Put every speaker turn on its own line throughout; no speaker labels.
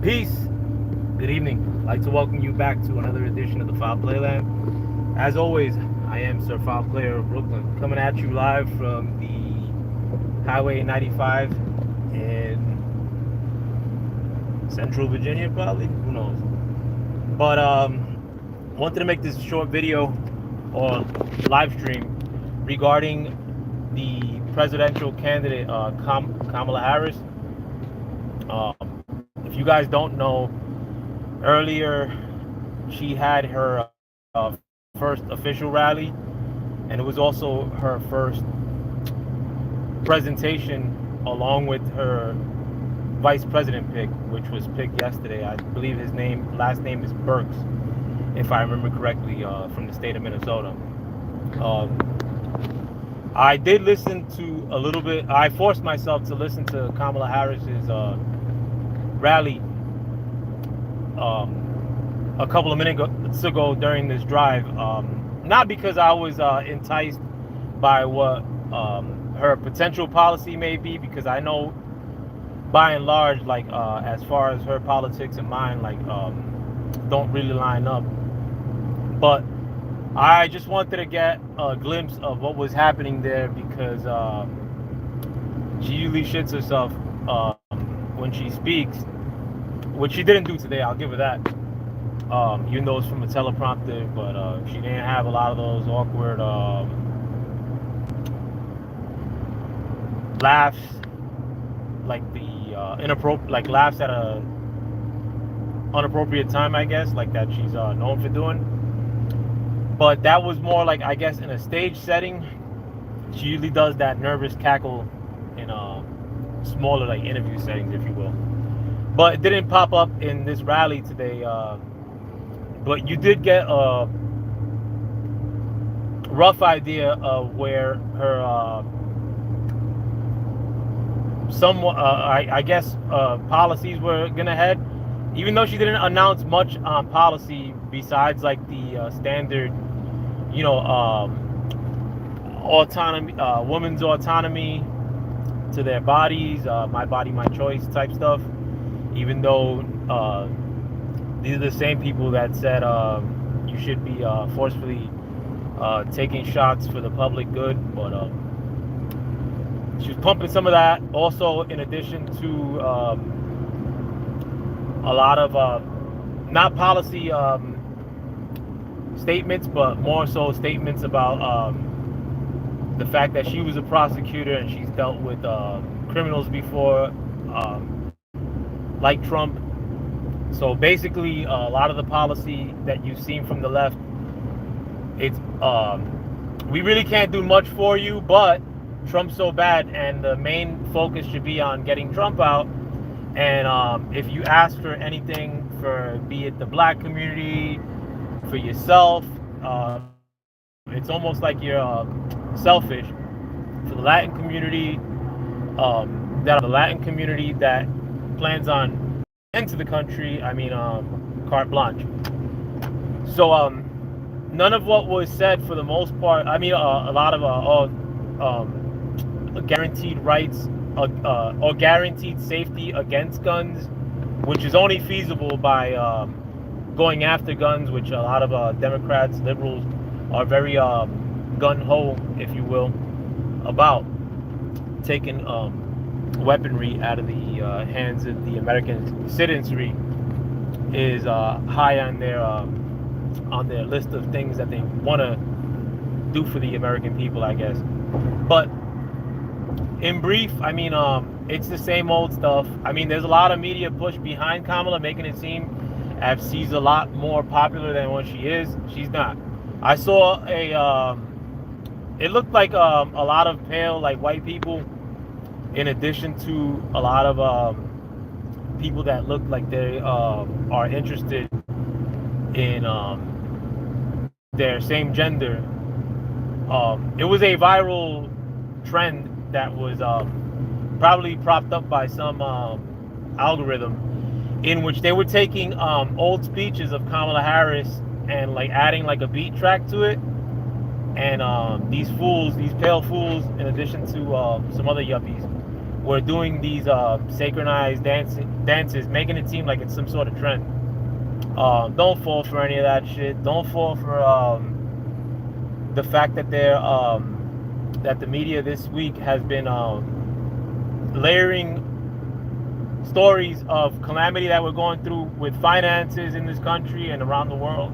Peace. Good evening. I'd like to welcome you back to another edition of the Foul Playland. As always, I am Sir Foul Player of Brooklyn, coming at you live from the Highway 95 in Central Virginia, probably. Who knows? But wanted to make this short video or live stream regarding the presidential candidate Kamala Harris. If you guys don't know, earlier she had her first official rally, and it was also her first presentation along with her vice president pick, which was picked yesterday. I believe his last name is Burks, if I remember correctly, from the state of Minnesota. I did listen to a little bit. I forced myself to listen to Kamala Harris's rally a couple of minutes ago during this drive. Not because I was enticed by what her potential policy may be, because I know by and large, like as far as her politics and mine, like don't really line up. But I just wanted to get a glimpse of what was happening there, because she usually shits herself when she speaks, which she didn't do today. I'll give her that. Even though it's from a teleprompter, but she didn't have a lot of those awkward laughs, like the inappropriate, like laughs at a unappropriate time, I guess, like that she's known for doing. But that was more like, I guess, in a stage setting. She usually does that nervous cackle in smaller, like, interview settings, if you will. But it didn't pop up in this rally today. But you did get a rough idea of where her somewhat, I guess, policies were gonna head. Even though she didn't announce much on policy besides like the standard, autonomy, women's autonomy to their bodies, my body, my choice type stuff. Even though these are the same people that said you should be forcefully taking shots for the public good, but she was pumping some of that. Also, in addition to a lot of not policy statements, but more so statements about the fact that she was a prosecutor and she's dealt with criminals before, like Trump. So basically, a lot of the policy that you've seen from the left, it's we really can't do much for you, but Trump's so bad, and the main focus should be on getting Trump out. And if you ask for anything, for be it the black community, for yourself, it's almost like you're selfish. For the Latin community, the Latin community that plans on into the country, I mean, carte blanche. So none of what was said, for the most part, I mean, a lot of guaranteed rights or guaranteed safety against guns, which is only feasible by going after guns, which a lot of Democrats, liberals are very gun-ho, if you will, about taking weaponry out of the hands of the American citizenry, is high on their list of things that they want to do for the American people, I guess. But in brief, I mean, it's the same old stuff. I mean, there's a lot of media push behind Kamala, making it seem as she's a lot more popular than what she is. She's not. I saw it looked like a lot of pale, like, white people, in addition to a lot of people that look like they are interested in their same gender. It was a viral trend that was probably propped up by some algorithm, in which they were taking old speeches of Kamala Harris and like adding like a beat track to it. And these pale fools, in addition to some other yuppies, were doing these synchronized dances, making it seem like it's some sort of trend. Don't fall for any of that shit. Don't fall for the fact that that the media this week has been layering stories of calamity that we're going through with finances in this country and around the world,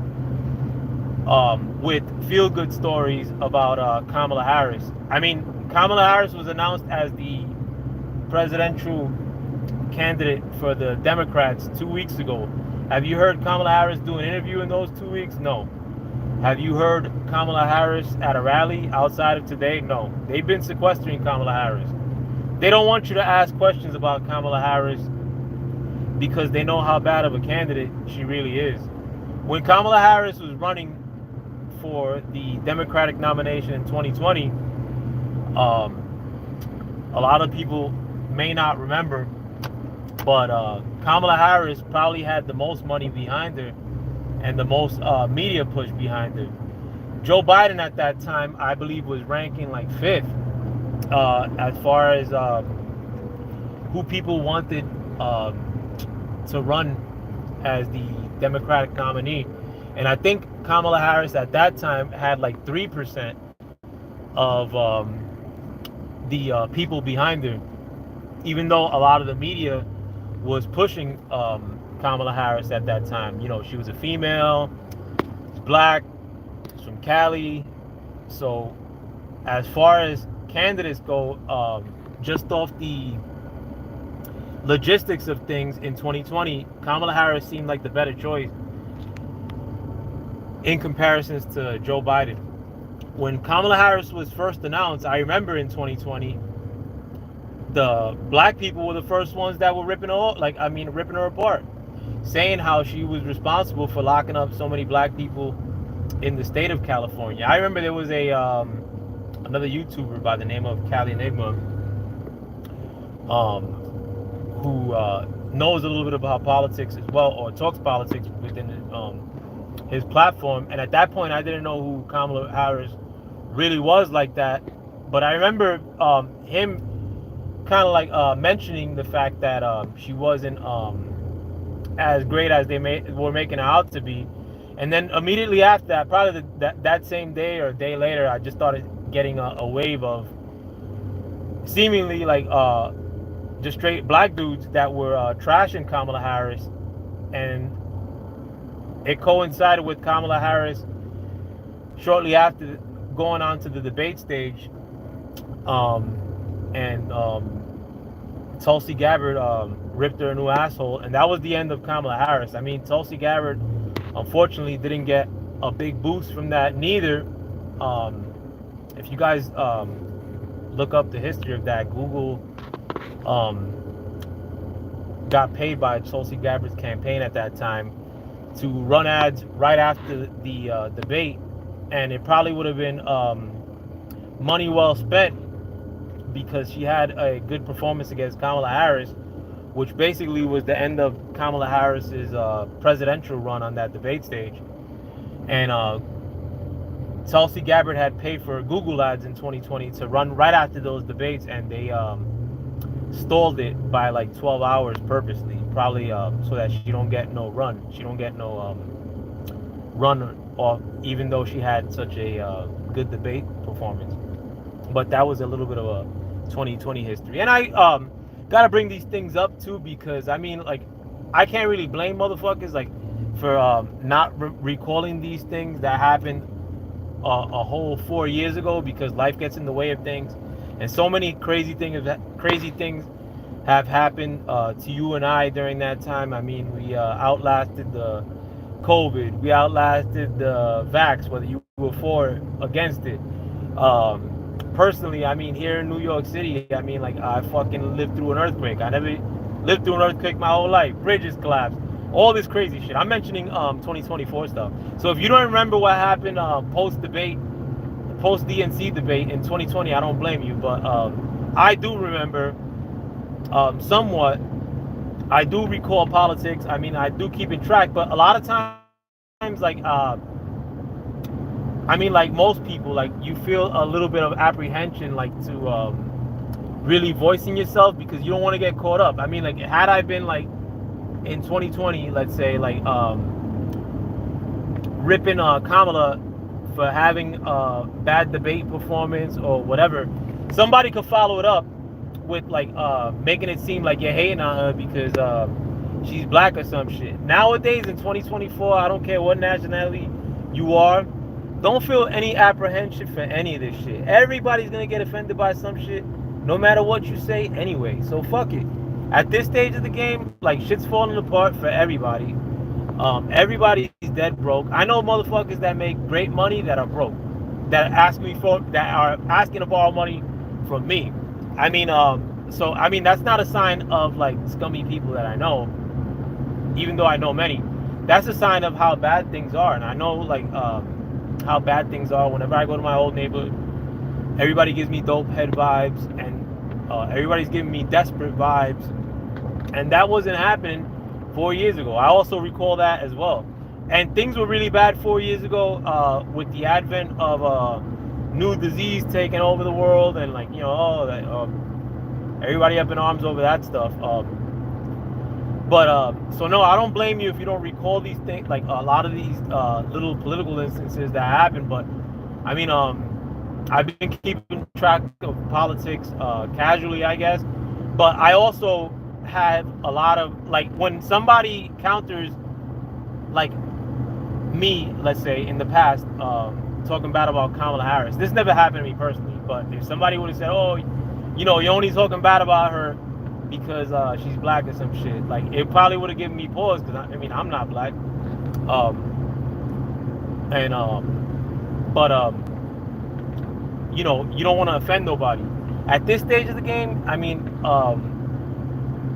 with feel-good stories about Kamala Harris. I mean, Kamala Harris was announced as the presidential candidate for the Democrats 2 weeks ago. Have you heard Kamala Harris do an interview in those 2 weeks? No. Have you heard Kamala Harris at a rally outside of today? No. They've been sequestering Kamala Harris. They don't want you to ask questions about Kamala Harris because they know how bad of a candidate she really is. When Kamala Harris was running for the Democratic nomination in 2020, a lot of people may not remember, but Kamala Harris probably had the most money behind her and the most media push behind her. Joe Biden at that time, I believe, was ranking like 5th as far as who people wanted to run as the Democratic nominee. And I think Kamala Harris at that time had like 3% of the people behind her, even though a lot of the media was pushing Kamala Harris at that time. You know, she was a female, black, from Cali. So as far as candidates go, just off the logistics of things in 2020, Kamala Harris seemed like the better choice in comparisons to Joe Biden. When Kamala Harris was first announced, I remember in 2020, the black people were the first ones that were ripping her apart, saying how she was responsible for locking up so many black people in the state of California. I remember there was another YouTuber by the name of Cali Enigma, who knows a little bit about politics as well, or talks politics within his platform. And at that point, I didn't know who Kamala Harris really was like that. But I remember him kind of like mentioning the fact that she wasn't as great as they were making her out to be. And then immediately after that, probably that same day or a day later, I just started getting a wave of seemingly like just straight black dudes that were trashing Kamala Harris. And it coincided with Kamala Harris shortly after going on to the debate stage, and Tulsi Gabbard ripped her a new asshole, and that was the end of Kamala Harris. I mean, Tulsi Gabbard unfortunately didn't get a big boost from that neither. If you guys look up the history of that, Google got paid by Tulsi Gabbard's campaign at that time to run ads right after the debate, and it probably would have been money well spent, because she had a good performance against Kamala Harris, which basically was the end of Kamala Harris's presidential run on that debate stage. And Tulsi Gabbard had paid for Google ads in 2020 to run right after those debates, and they stalled it by like 12 hours purposely, probably so that she don't get no run. She don't get no run off, even though she had such a good debate performance. But that was a little bit of a 2020 history. And I gotta bring these things up too, because I mean, like, I can't really blame motherfuckers like for not recalling these things that happened a whole 4 years ago, because life gets in the way of things, and so many crazy things have happened to you and I during that time. I mean, we outlasted the COVID, we outlasted the vax, whether you were for or against it. Personally, I mean, here in New York City, I mean, like, I fucking lived through an earthquake. I never lived through an earthquake my whole life. Bridges collapsed. All this crazy shit. I'm mentioning 2024 stuff. So if you don't remember what happened post-DNC debate in 2020, I don't blame you. But I do remember somewhat. I do recall politics. I mean, I do keep in track. But a lot of times, like, I mean, like most people, like, you feel a little bit of apprehension, like, to really voicing yourself because you don't want to get caught up. I mean, like, had I been like in 2020, let's say, like ripping Kamala for having a bad debate performance or whatever, somebody could follow it up with like making it seem like you're hating on her because she's black or some shit. Nowadays in 2024, I don't care what nationality you are, don't feel any apprehension for any of this shit. Everybody's gonna get offended by some shit, no matter what you say anyway. So fuck it. At this stage of the game, like, shit's falling apart for everybody. Everybody's dead broke. I know motherfuckers that make great money that are broke, that are asking to borrow money from me. I mean, so I mean that's not a sign of like scummy people that I know, even though I know many. That's a sign of how bad things are, and I know like how bad things are. Whenever I go to my old neighborhood, everybody gives me dope head vibes, and everybody's giving me desperate vibes, and that wasn't happening 4 years ago. I also recall that as well. And things were really bad 4 years ago with the advent of new disease taking over the world, and like, you know, everybody up in arms over that stuff. So no, I don't blame you if you don't recall these things, like a lot of these little political instances that happened. But I mean, I've been keeping track of politics casually, I guess. But I also have a lot of, like, when somebody counters, like me, let's say, in the past, talking bad about Kamala Harris. This never happened to me personally, but if somebody would have said, oh, you know, you're only talking bad about her because she's black or some shit, like, it probably would have given me pause, because I mean, I'm not black. You know, you don't want to offend nobody. At this stage of the game, I mean,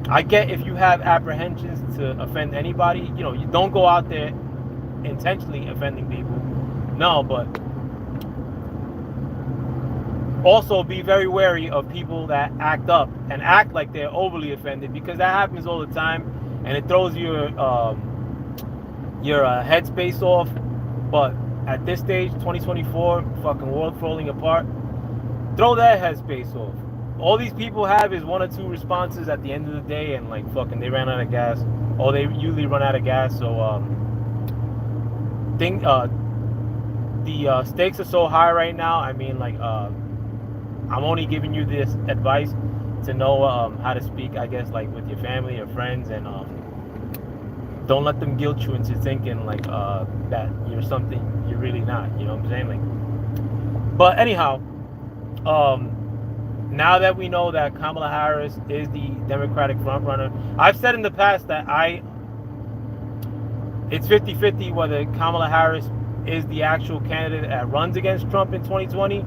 I get if you have apprehensions to offend anybody, you know, you don't go out there intentionally offending people. No, but also be very wary of people that act up and act like they're overly offended, because that happens all the time, and it throws your headspace off. But at this stage, 2024, fucking world falling apart, throw that headspace off. All these people have is one or two responses at the end of the day, and like, fucking, they ran out of gas, or they usually run out of gas. So the stakes are so high right now. I mean, like, I'm only giving you this advice to know how to speak, I guess, like with your family or friends, and don't let them guilt you into thinking like that you're something you're really not. You know what I'm saying? Like, but anyhow, now that we know that Kamala Harris is the Democratic frontrunner, I've said in the past that it's 50-50 whether Kamala Harris is the actual candidate that runs against Trump in 2020.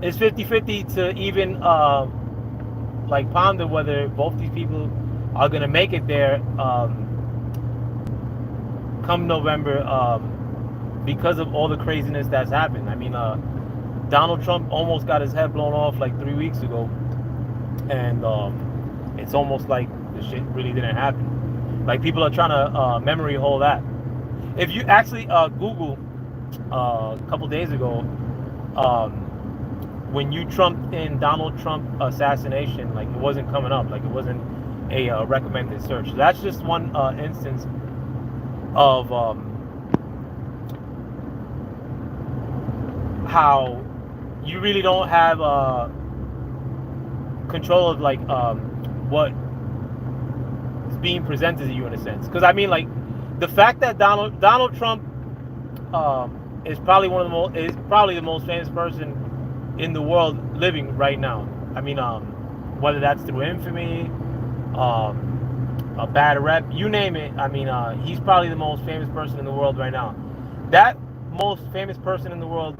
It's 50-50 to even like ponder whether both these people are going to make it there come November, because of all the craziness that's happened. I mean, Donald Trump almost got his head blown off like 3 weeks ago, and it's almost like the shit really didn't happen. Like, people are trying to memory hole that. If you actually Google a couple days ago, when you trumped in Donald Trump assassination, like, it wasn't coming up, like it wasn't a recommended search. So that's just one instance of how you really don't have control of like what is being presented to you, in a sense. Because I mean, like, the fact that Donald Trump is probably the most famous person in the world living right now. I mean, whether that's through infamy, a bad rep, you name it. I mean, he's probably the most famous person in the world right now. That most famous person in the world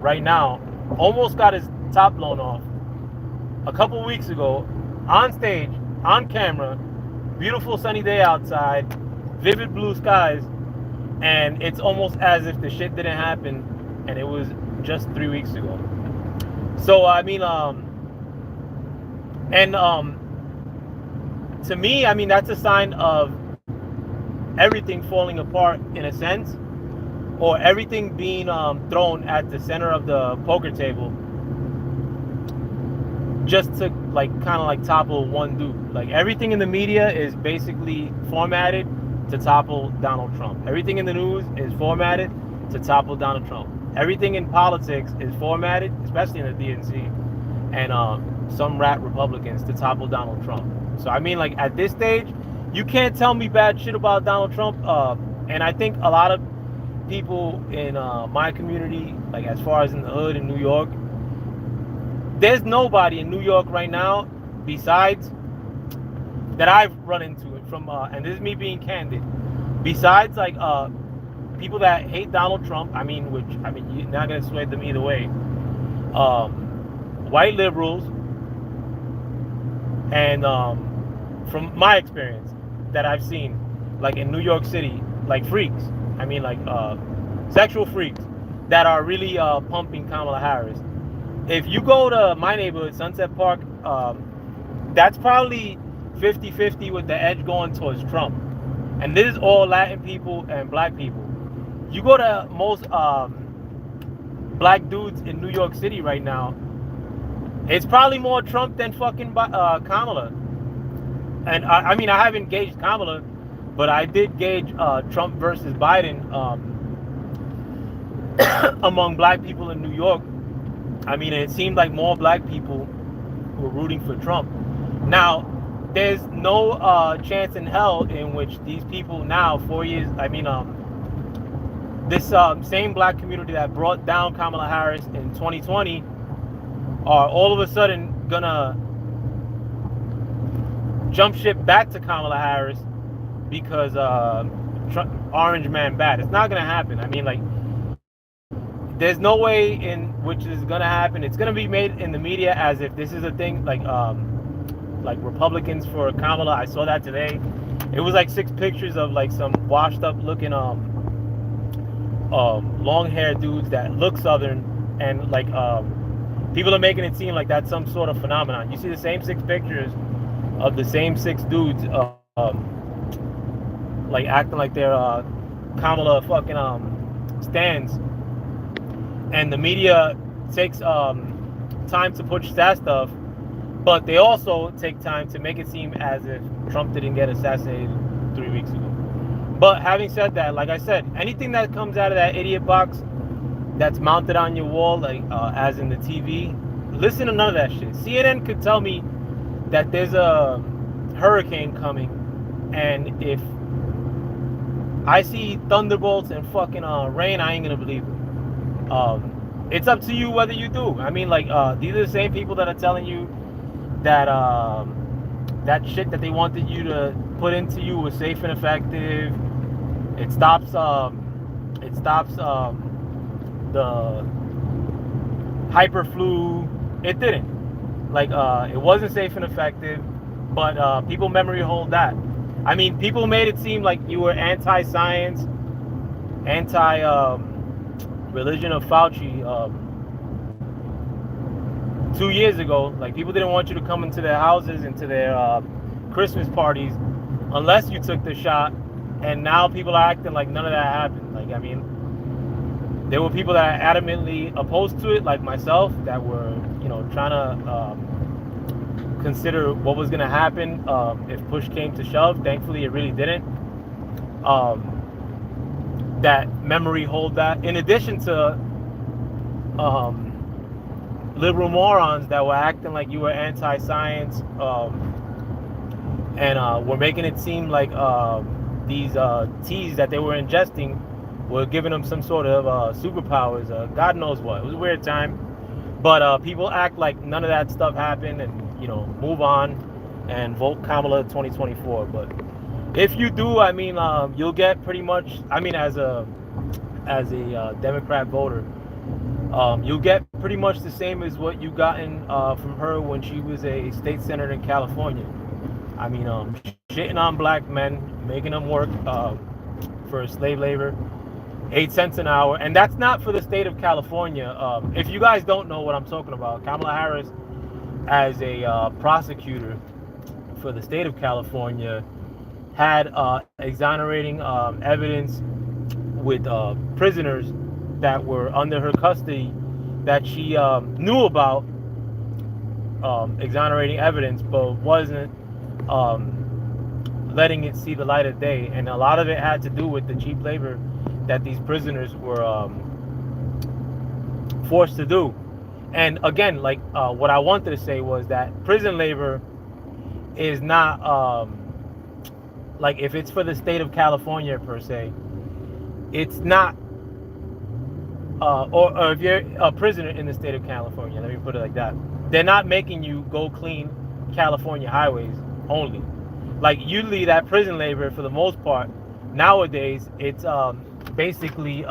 right now almost got his top blown off a couple weeks ago, on stage, on camera, beautiful sunny day outside, vivid blue skies, and it's almost as if the shit didn't happen and it was just 3 weeks ago. So I mean, to me, I mean, that's a sign of everything falling apart, in a sense, or everything being thrown at the center of the poker table. just to like kind of like topple one dude. Like everything in the media is basically formatted to topple Donald Trump. Everything in the news is formatted to topple Donald Trump. Everything in politics is formatted, especially in the DNC and some rat Republicans, to topple Donald Trump. So I mean, like at this stage, you can't tell me bad shit about Donald Trump. And I think a lot of people in my community, like as far as in the hood in New York, there's nobody in New York right now besides that I've run into it from, and this is me being candid, besides like people that hate Donald Trump. I mean, you're not gonna sway them either way. White liberals, and from my experience that I've seen, like in New York City, like freaks. I mean, like sexual freaks that are really pumping Kamala Harris. If you go to my neighborhood, Sunset Park, that's probably 50-50 with the edge going towards Trump. And this is all Latin people and black people. You go to most black dudes in New York City right now, it's probably more Trump than fucking Kamala. And I mean, I haven't gauged Kamala, but I did gauge Trump versus Biden among black people in New York. I mean, it seemed like more black people were rooting for Trump. Now, there's no chance in hell in which these people now, 4 years, I mean, this same black community that brought down Kamala Harris in 2020 are all of a sudden gonna jump ship back to Kamala Harris because Orange Man bad. It's not gonna happen. I mean, like, there's no way in which this is gonna happen. It's gonna be made in the media as if this is a thing, like Republicans for Kamala. I saw that today. It was like 6 pictures of like some washed up looking long haired dudes that look Southern, and like people are making it seem like that's some sort of phenomenon. You see the same 6 pictures of the same 6 dudes like acting like they're Kamala fucking stands. And the media takes time to push that stuff, but they also take time to make it seem as if Trump didn't get assassinated 3 weeks ago. But having said that, like I said, anything that comes out of that idiot box that's mounted on your wall, like as in the TV, listen to none of that shit. CNN could tell me that there's a hurricane coming, and if I see thunderbolts and fucking rain, I ain't gonna believe it. It's up to you whether you do. I mean, like, these are the same people that are telling you that that shit that they wanted you to put into you was safe and effective. It stops the hyperflu. It didn't. Like, it wasn't safe and effective, but people memory hold that. I mean, people made it seem like you were anti-science, anti-religion of Fauci 2 years ago. Like, people didn't want you to come into their houses, into their Christmas parties, unless you took the shot. And now people are acting like none of that happened. Like, I mean, there were people that are adamantly opposed to it, like myself, that were, you know, trying to consider what was going to happen if push came to shove. Thankfully, it really didn't. That memory hold that. In addition to liberal morons that were acting like you were anti-science and were making it seem like these teas that they were ingesting were giving them some sort of superpowers. God knows what. It was a weird time. But people act like none of that stuff happened, and, you know, move on and vote Kamala 2024. But if you do, I mean, you'll get pretty much, I mean, as a Democrat voter, you'll get pretty much the same as what you gotten from her when she was a state senator in California. I mean, shitting on black men, making them work for slave labor, 8 cents an hour. And that's not for the state of California. If you guys don't know what I'm talking about, Kamala Harris, as a prosecutor for the state of California, had exonerating evidence with prisoners that were under her custody that she knew about exonerating evidence, but wasn't letting it see the light of day. And a lot of it had to do with the cheap labor that these prisoners were forced to do. And again, like what I wanted to say was that prison labor is not like, if it's for the state of California per se, it's not or if you're a prisoner in the state of California, let me put it like that, they're not making you go clean California highways only. Like, usually that prison labor, for the most part nowadays, it's basically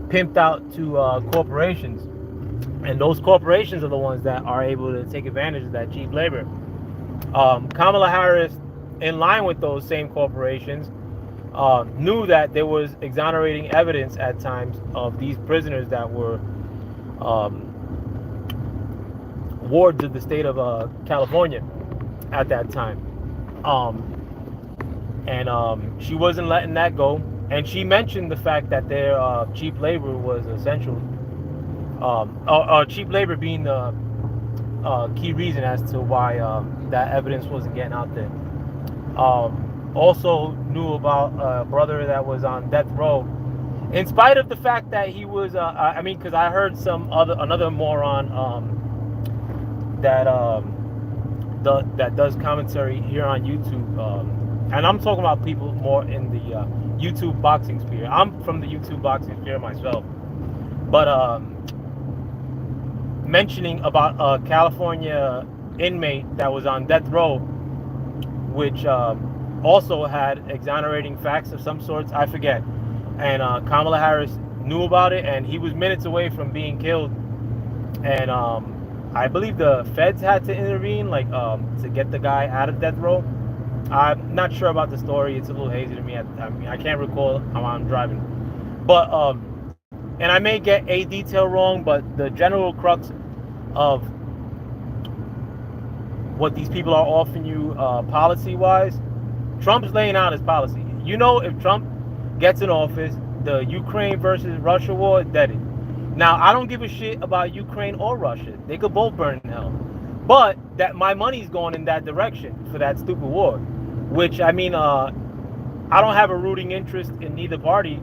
pimped out to corporations, and those corporations are the ones that are able to take advantage of that cheap labor. Kamala Harris, in line with those same corporations, knew that there was exonerating evidence at times of these prisoners that were wards of the state of California at that time. She wasn't letting that go, and she mentioned the fact that their cheap labor was essential. Cheap labor being the key reason as to why that evidence wasn't getting out there. Also knew about a brother that was on death row, in spite of the fact that he was I mean, because I heard another moron that does commentary here on YouTube, and I'm talking about people more in the YouTube boxing sphere. I'm from the YouTube boxing sphere myself, but mentioning about a California inmate that was on death row, which also had exonerating facts of some sorts, I forget. And Kamala Harris knew about it, and he was minutes away from being killed. And I believe the feds had to intervene, like to get the guy out of death row. I'm not sure about the story. It's a little hazy to me. I mean, I can't recall how I'm driving. But and I may get a detail wrong, but the general crux of what these people are offering you policy-wise, Trump's laying out his policy. You know, if Trump gets in office, the Ukraine versus Russia war is deaded. Now, I don't give a shit about Ukraine or Russia. They could both burn in hell. But that my money's going in that direction for that stupid war. Which, I mean, I don't have a rooting interest in neither party.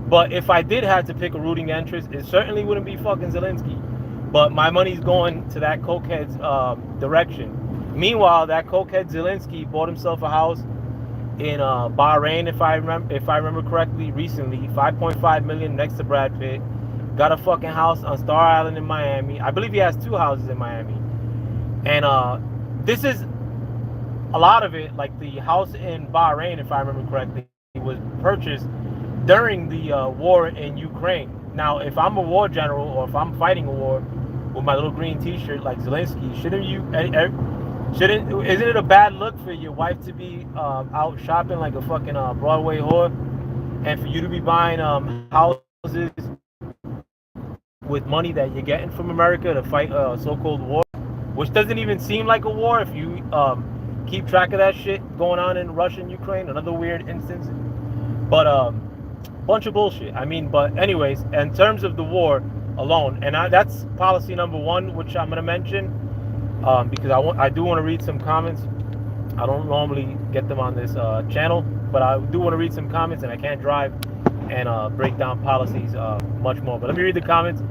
But if I did have to pick a rooting interest, it certainly wouldn't be fucking Zelensky. But my money's going to that cokehead's direction. Meanwhile, that cokehead Zelensky bought himself a house in Bahrain, if I remember correctly, recently, 5.5 million next to Brad Pitt. Got a fucking house on Star Island in Miami. I believe he has 2 houses in Miami. And this is a lot of it, like the house in Bahrain, if I remember correctly, was purchased during the war in Ukraine. Now, if I'm a war general, or if I'm fighting a war with my little green t-shirt like Zelensky, isn't it a bad look for your wife to be out shopping like a fucking Broadway whore, and for you to be buying houses with money that you're getting from America to fight a so-called war, which doesn't even seem like a war if you keep track of that shit going on in Russia and Ukraine? Another weird instance, but bunch of bullshit. I mean, but anyways, in terms of the war alone, and that's policy number 1, which I'm gonna mention. Because I do want to read some comments. I don't normally get them on this channel, but I do want to read some comments, and I can't drive and break down policies much more. But let me read the comments.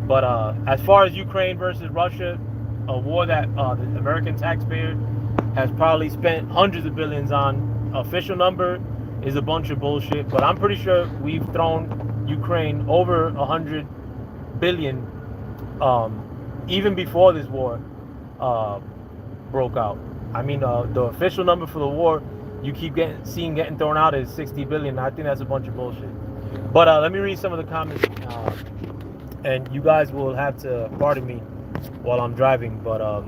But as far as Ukraine versus Russia, a war that the American taxpayer has probably spent hundreds of billions on, official number is a bunch of bullshit. But I'm pretty sure we've thrown Ukraine over 100 billion even before this war broke out. I mean, the official number for the war you keep seeing getting thrown out is 60 billion. I think that's a bunch of bullshit. But let me read some of the comments, and you guys will have to pardon me while I'm driving. But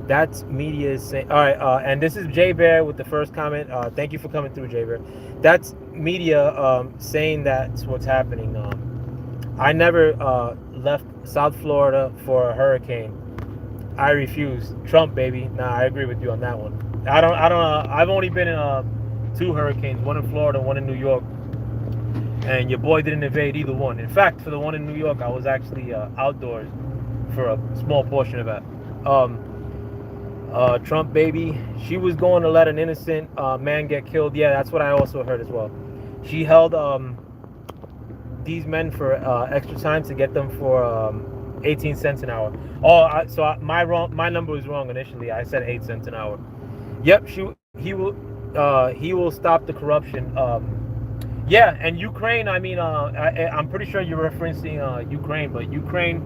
that's media saying. All right, and this is J Bear with the first comment. Thank you for coming through, J Bear. That's media saying that's what's happening. I never left South Florida for a hurricane. I refuse. Trump, baby. Nah, I agree with you on that one. I don't. I've only been in 2 hurricanes, one in Florida, one in New York, and your boy didn't evade either one. In fact, for the one in New York, I was actually outdoors for a small portion of that. Trump baby, she was going to let an innocent man get killed. Yeah, that's what I also heard as well. She held these men for extra time to get them for 18 cents an hour. Oh, my number was wrong initially. I said 8 cents an hour. Yep, he will stop the corruption. Yeah, and Ukraine. I mean, I'm pretty sure you're referencing Ukraine, but Ukraine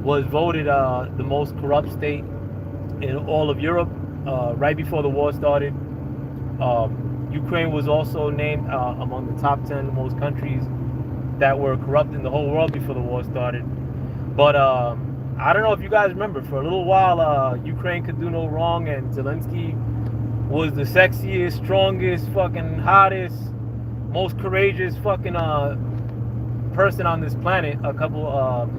was voted the most corrupt state in all of Europe right before the war started. Ukraine was also named among the top 10 most countries that were corrupt in the whole world before the war started. But I don't know if you guys remember, for a little while, Ukraine could do no wrong, and Zelensky was the sexiest, strongest, fucking hottest, most courageous fucking person on this planet a couple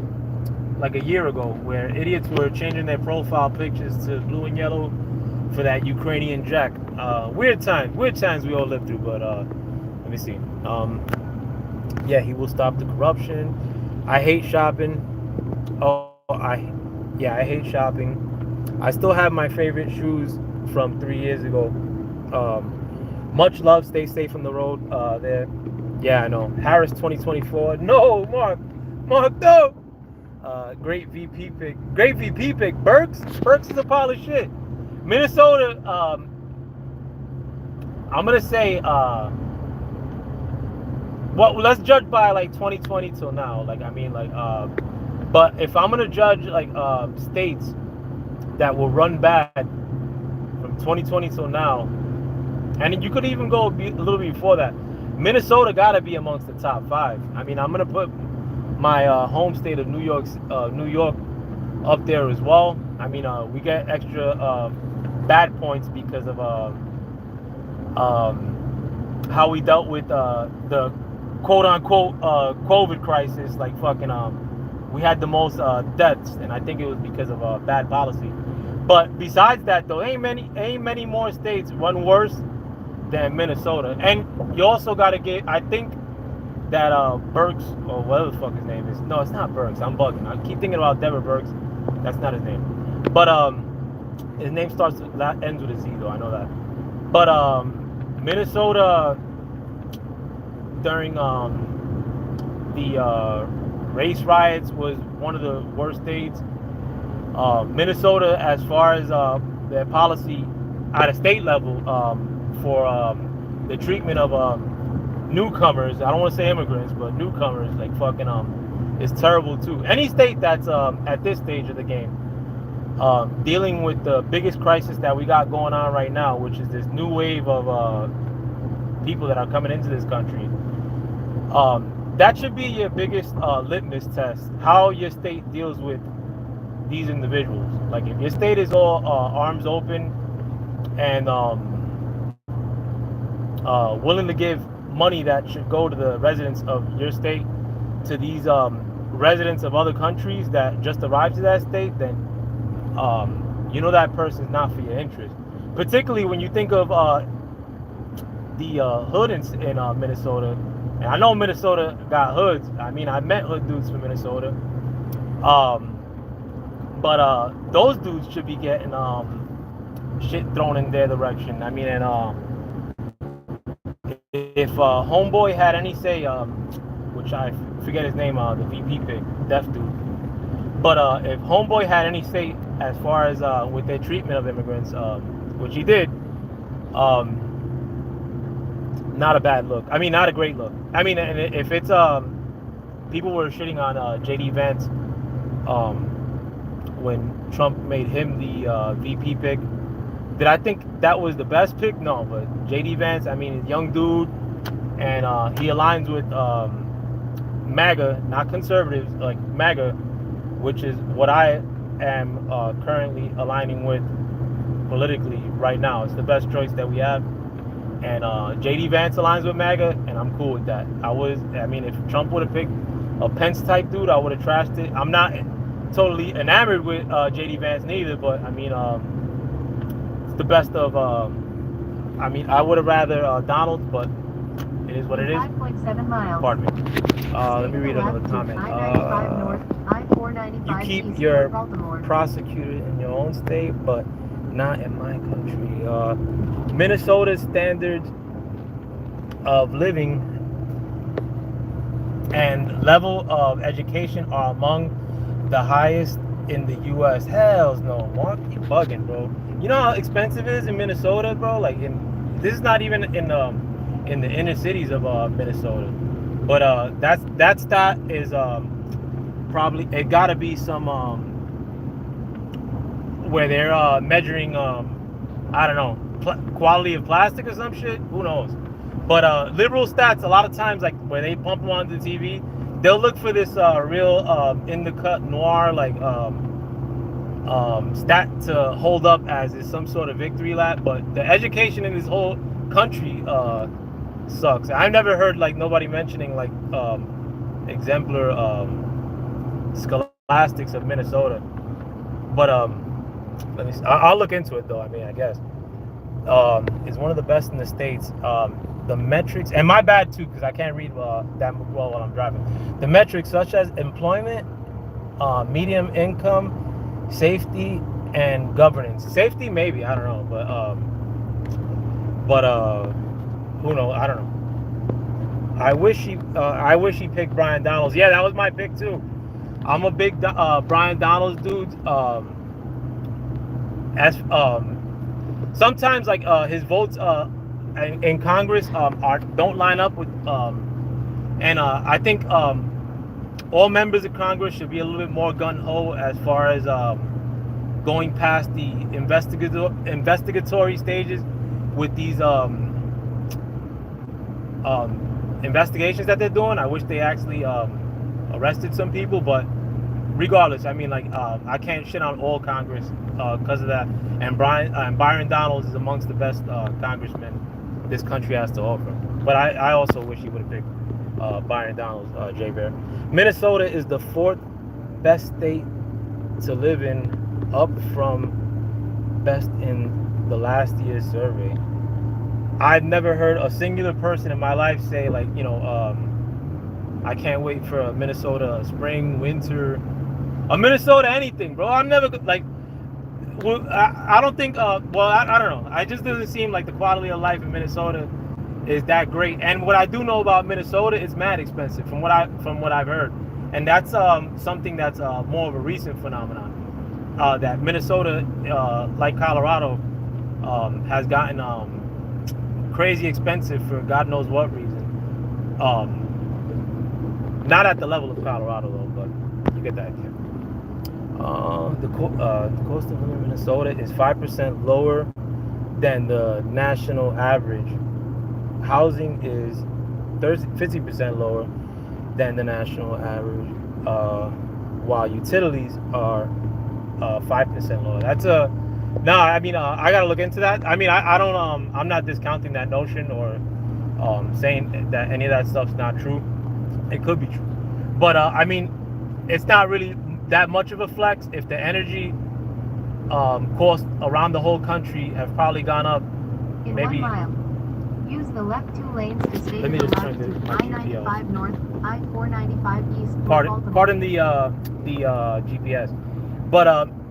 like a year ago, where idiots were changing their profile pictures to blue and yellow for that Ukrainian jack. Weird times we all lived through. But let me see. Yeah, he will stop the corruption. I hate shopping. I hate shopping. I still have my favorite shoes from 3 years ago. Much love. Stay safe on the road there. Yeah, I know. Harris 2024. No, Mark, no. Great VP pick. Great VP pick. Burks is a pile of shit. Minnesota. I'm gonna say. Well, let's judge by like 2020 till now. Like, I mean, like, but if I'm gonna judge like states that will run bad from 2020 till now, and you could even go a little bit before that, Minnesota got to be amongst the top 5. I mean, I'm gonna put my home state of New York up there as well. I mean, we get extra bad points because of how we dealt with the quote-unquote COVID crisis. Like, fucking we had the most deaths, and I think it was because of bad policy. But besides that, though, ain't many more states run worse than Minnesota. And you also got to get, I think that Burks, or whatever the fuck his name is. No, it's not Burks. I'm bugging. I keep thinking about Deborah Burks. That's not his name. But his name ends with a Z, though. I know that. But Minnesota, during the race riots, was one of the worst states. Minnesota, as far as their policy at a state level for the treatment of newcomers, I don't want to say immigrants, but newcomers, like, fucking is terrible too. Any state that's at this stage of the game dealing with the biggest crisis that we got going on right now, which is this new wave of people that are coming into this country. That should be your biggest litmus test, how your state deals with these individuals. Like, if your state is all arms open and willing to give money that should go to the residents of your state to these residents of other countries that just arrived to that state, then you know that person's not for your interest. Particularly when you think of the hood in Minnesota. And I know Minnesota got hoods. I mean, I met hood dudes from Minnesota. But those dudes should be getting shit thrown in their direction. I mean, and if Homeboy had any say, which I forget his name, the VP pick, deaf dude. But if Homeboy had any say as far as with their treatment of immigrants, which he did, not a bad look. I mean, not a great look. I mean, and if it's people were shitting on JD Vance when Trump made him the VP pick. Did I think that was the best pick? No, but JD Vance, I mean, young dude, and he aligns with MAGA, not conservatives, like MAGA, which is what I am currently aligning with politically right now. It's the best choice that we have. And JD Vance aligns with MAGA, and I'm cool with that. I mean, if Trump would have picked a Pence type dude, I would have trashed it. I'm not totally enamored with JD Vance neither, but I mean, it's the best of. I mean, I would have rather Donald, but it is what it is.
5.7 miles.
Pardon me. Let me read another comment. You keep your prosecutor in your own state, but not in my country. Minnesota's standards of living and level of education are among the highest in the U.S. Hells no, Mark, you bugging, bro. You know how expensive it is in Minnesota, bro? Like, this is not even in the inner cities of Minnesota, but that is probably, it gotta be some where they're measuring I don't know, quality of plastic or some shit. Who knows? But liberal stats, a lot of times, like where they pump them onto the TV, they'll look for this real in the cut noir like stat to hold up as is some sort of victory lap. But the education in this whole country sucks. I've never heard like nobody mentioning like exemplar scholastics of Minnesota. But let me see. I'll look into it though. I mean, I guess it's one of the best in the states. The metrics, and my bad too, because I can't read that well while I'm driving. The metrics such as employment, medium income, safety, and governance. Safety, maybe, I don't know, but who knows? I don't know. I wish he picked Brian Donalds. Yeah, that was my pick too. I'm a big Brian Donalds dude. Sometimes like his votes in Congress don't line up with and I think all members of Congress should be a little bit more gun-ho as far as going past the investigatory stages with these investigations that they're doing. I wish they actually arrested some people, but regardless, I mean, like I can't shit on all Congress because of that. And Byron Donalds is amongst the best congressmen this country has to offer. But I also wish he would have picked Byron Donalds, Jay Bear. Minnesota is the 4th best state to live in, up from best in the last year's survey. I've never heard a singular person in my life say like, you know, I can't wait for a Minnesota spring, winter, a Minnesota anything, bro. I'm never like. Well, I don't think. Well, I don't know. It just doesn't seem like the quality of life in Minnesota is that great. And what I do know about Minnesota, it's mad expensive from what I've heard, and that's something that's more of a recent phenomenon. That Minnesota, like Colorado, has gotten crazy expensive for God knows what reason. Not at the level of Colorado though, but you get that idea. The cost of living in Minnesota is 5% lower than the national average. Housing is 50% lower than the national average, while utilities are 5% lower. That's I mean, I gotta look into that. I mean, I don't I'm not discounting that notion or saying that any of that stuff's not true. It could be true, but I mean, it's not really that much of a flex if the energy costs around the whole country have probably gone up.
In
maybe
1 mile, use the left 2 lanes to stay to the left to I-95 north, I-495 east.
Pardon the GPS, but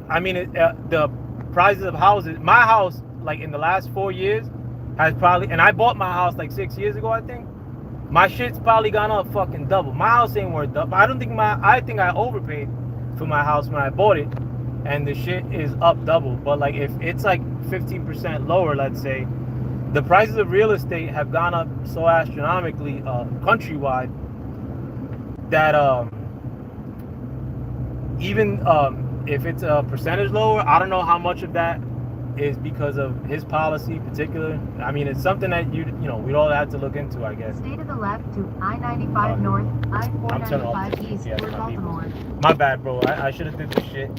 I mean the prices of houses. My house, like in the last 4 years, has probably, and I bought my house like 6 years ago, I think. My shit's probably gone up fucking double. My house ain't worth double. I think I overpaid for my house when I bought it, and the shit is up double. But like if it's like 15% lower, let's say, the prices of real estate have gone up so astronomically countrywide that even if it's a percentage lower, I don't know how much of that is because of his policy in particular. I mean, it's something that you know we'd all have to look into, I guess.
Stay to the left to I-95 north, I-495 east toward Baltimore.
My bad, bro. I should have did this shit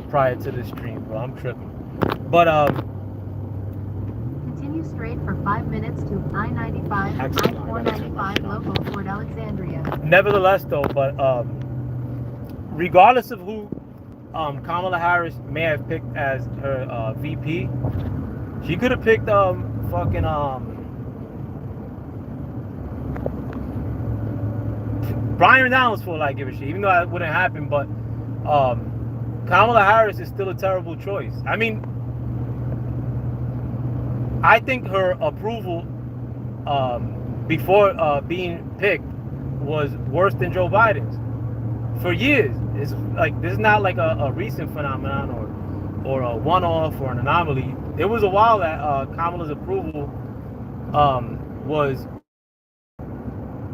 prior to this stream, bro. I'm tripping. But
continue straight for 5 minutes to I-95, I-495 local toward Alexandria.
Nevertheless, though, but regardless of who Kamala Harris may have picked as her VP, she could have picked fucking Brian Donalds for, like, give a shit, even though that wouldn't happen. But Kamala Harris is still a terrible choice. I mean, I think her approval before being picked was worse than Joe Biden's for years. It's like, this is not like a recent phenomenon or a one-off or an anomaly. There was a while that Kamala's approval was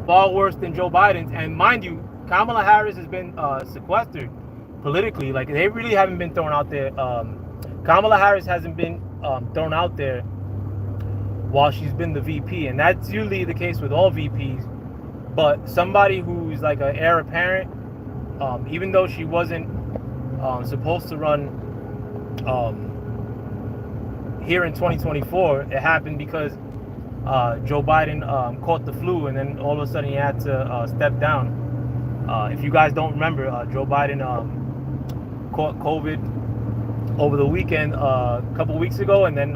far worse than Joe Biden's, and mind you, Kamala Harris has been sequestered politically. Like, they really haven't been thrown out there. Kamala Harris hasn't been thrown out there while she's been the VP, and that's usually the case with all VPs. But somebody who's like an heir apparent, even though she wasn't supposed to run here in 2024, it happened because Joe Biden caught the flu, and then all of a sudden he had to step down. If you guys don't remember, Joe Biden caught COVID over the weekend a couple weeks ago, and then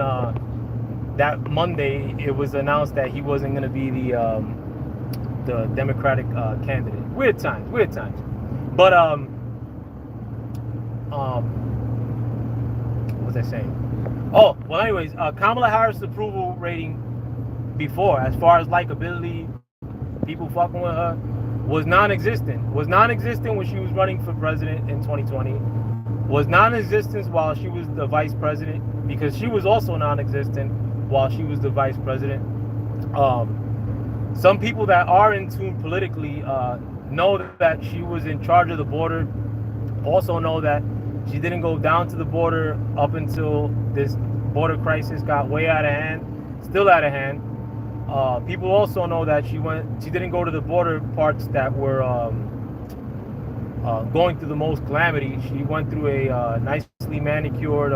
that Monday it was announced that he wasn't going to be the Democratic candidate. Weird times. But what was I saying? Oh, well, anyways, Kamala Harris' approval rating before, as far as likability, people fucking with her, was non-existent. Was non-existent when she was running for president in 2020. Was non-existent while she was the vice president, because she was also non-existent while she was the vice president. Some people that are in tune politically know that she was in charge of the border, also know that she didn't go down to the border up until this border crisis got way out of hand, still out of hand. People also know that she didn't go to the border parts that were going through the most calamity. She went through a nicely manicured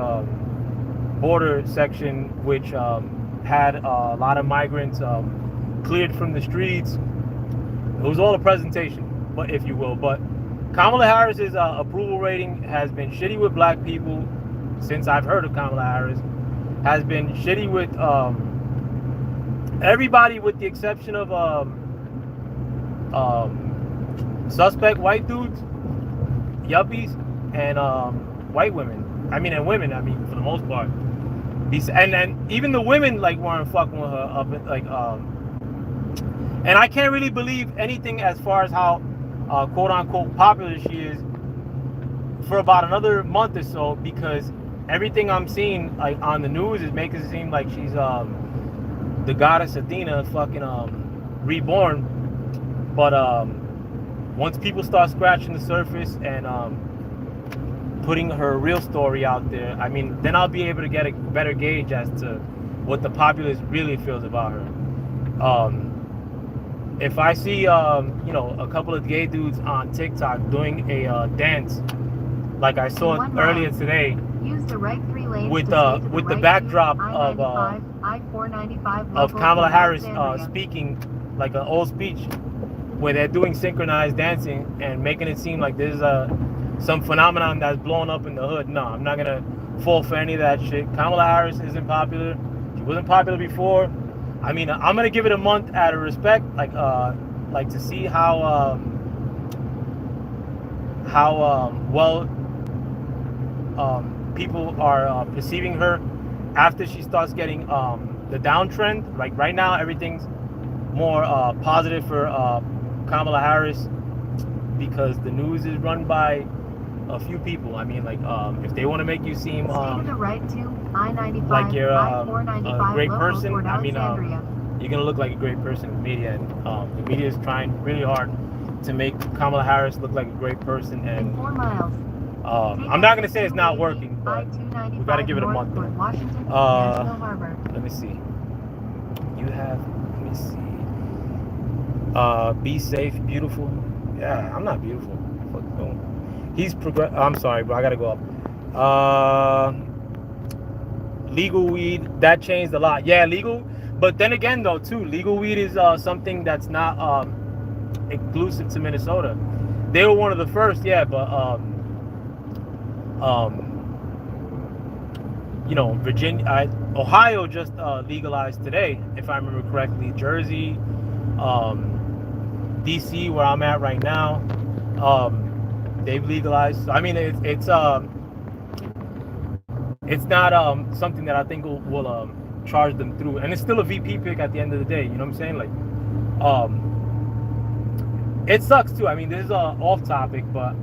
border section, which had a lot of migrants cleared from the streets. It was all a presentation, but if you will. But Kamala Harris's approval rating has been shitty with black people since I've heard of Kamala Harris. Has been shitty with everybody, with the exception of suspect white dudes, yuppies, and white women. I mean, and women. I mean, for the most part. And even the women like weren't fucking with her up like and I can't really believe anything as far as how quote unquote popular she is for about another month or so, because everything I'm seeing like on the news is making it seem like she's the goddess Athena fucking reborn. But once people start scratching the surface and putting her real story out there, I mean, then I'll be able to get a better gauge as to what the populace really feels about her. If I see, you know, a couple of gay dudes on TikTok doing a dance, like I saw earlier today,
use the right 3 lanes
with the backdrop of Kamala Harris speaking like an old speech, where they're doing synchronized dancing and making it seem like there's some phenomenon that's blown up in the hood. No, I'm not gonna fall for any of that shit. Kamala Harris isn't popular. She wasn't popular before. I mean, I'm gonna give it a month out of respect, like to see how well people are perceiving her after she starts getting the downtrend. Like right now, everything's more positive for Kamala Harris because the news is run by a few people. I mean, like if they want to make you seem
to the right to I-95,
like you're a great
local
person,
toward
I mean,
Alexandria.
you're gonna look like a great person in the media, and the media is trying really hard to make Kamala Harris look like a great person. And
In 4 miles.
I'm not gonna say it's not working, but we gotta give it a month.
Washington, National Harbor.
Let me see. You have. Let me see. Be safe, beautiful. Yeah, I'm not beautiful. Fuck no. He's I'm sorry, bro. I gotta go up. Legal weed, that changed a lot. Yeah, legal. But then again, though, too, legal weed is something that's not exclusive to Minnesota. They were one of the first, yeah, but you know, Virginia, Ohio just legalized today, if I remember correctly. Jersey, DC, where I'm at right now. they've legalized. I mean, it's not something that I think will charge them through, and it's still a VP pick at the end of the day. You know what I'm saying? Like, it sucks too. I mean, this is off topic, but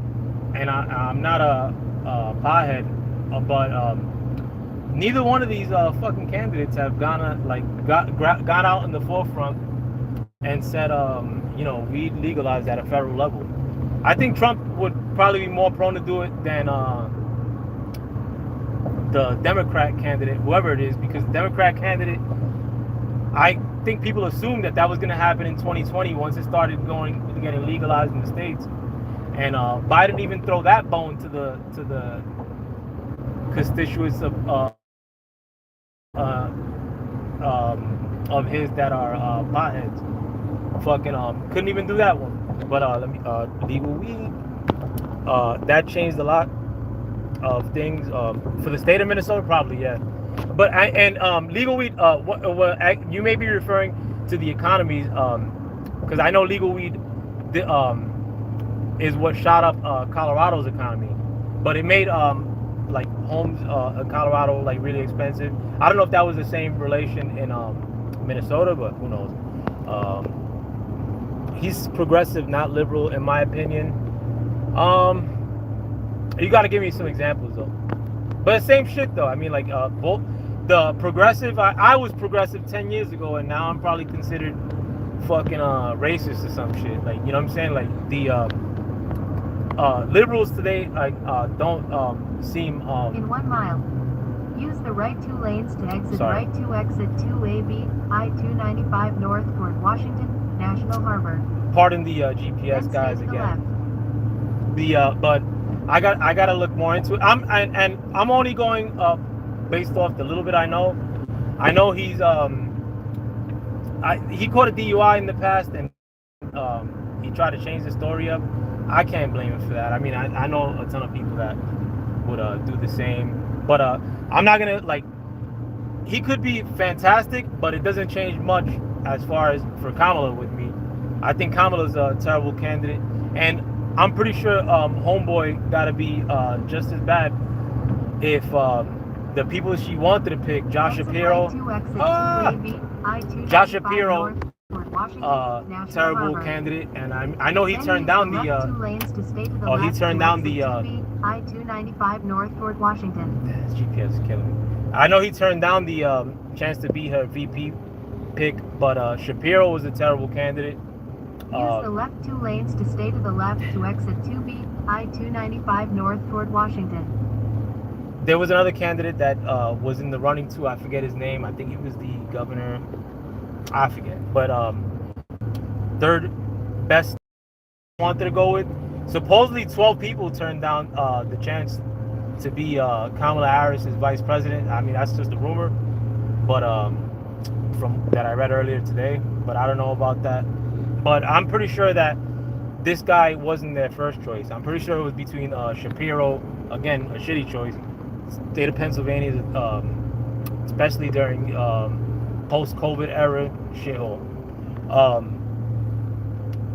I'm not a pothead, but neither one of these fucking candidates have gone out in the forefront and said, you know, we legalized at a federal level. I think Trump would probably be more prone to do it than the Democrat candidate, whoever it is, because the Democrat candidate, I think people assumed that was going to happen in 2020 once it started getting legalized in the states, and Biden even throw that bone to the constituents of his that are potheads. Fucking couldn't even do that one. But let me legal weed. That changed a lot of things for the state of Minnesota, probably, yeah. But legal weed. What you may be referring to the economies, because I know legal weed is what shot up Colorado's economy, but it made like homes in Colorado like really expensive. I don't know if that was the same relation in Minnesota, but who knows. He's progressive, not liberal, in my opinion. You got to give me some examples though. But same shit though. I mean, like both the progressive. I was progressive 10 years ago, and now I'm probably considered fucking racist or some shit. Like, you know what I'm saying? Like the liberals today don't seem.
In 1 mile, use the right 2 lanes to exit right to exit 2AB I-295 north toward Washington National Harbor.
Pardon the GPS
then
guys again. But I gotta look more into it. I'm only going based off the little bit I know. I know he's he caught a DUI in the past, and he tried to change the story up. I can't blame him for that. I mean, I know a ton of people that would do the same, but I'm not gonna like. He could be fantastic, but it doesn't change much as far as for Kamala with me. I think Kamala's a terrible candidate, and I'm pretty sure Homeboy gotta be just as bad if the people she wanted to pick, Josh Shapiro, terrible candidate, and I know he turned down the
I-295 north toward Washington.
This GPS is killing me. I know he turned down the chance to be her VP pick, but Shapiro was a terrible candidate.
Use the left 2 lanes to stay to the left to exit 2B I-295 north toward Washington.
There was another candidate that was in the running too. I forget his name. I think he was the governor. I forget. But third best I wanted to go with. Supposedly 12 people turned down the chance to be Kamala Harris as vice president. I mean, that's just a rumor, but from that I read earlier today. But I don't know about that. But I'm pretty sure that this guy wasn't their first choice. I'm pretty sure it was between Shapiro, again, a shitty choice. State of Pennsylvania, especially during post-COVID era shithole.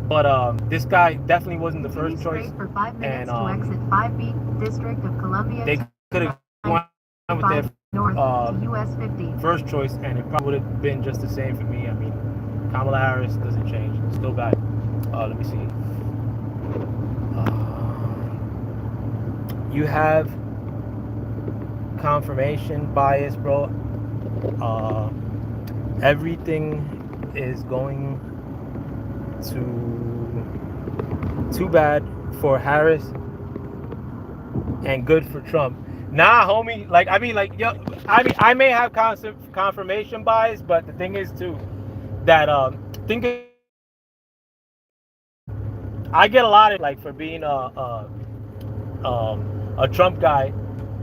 But this guy definitely wasn't the first choice.
For 5 minutes to exit 5B, District of Columbia.
They could have gone with their
north to US 50.
first choice, and it probably would have been just the same for me. I mean, Kamala Harris doesn't change. Still bad. Let me see. You have confirmation bias, bro. Everything is going too bad for Harris and good for Trump. Nah, homie. Like, I mean, like, yo, I may have confirmation bias, but the thing is too that I get a lot of like for being a Trump guy.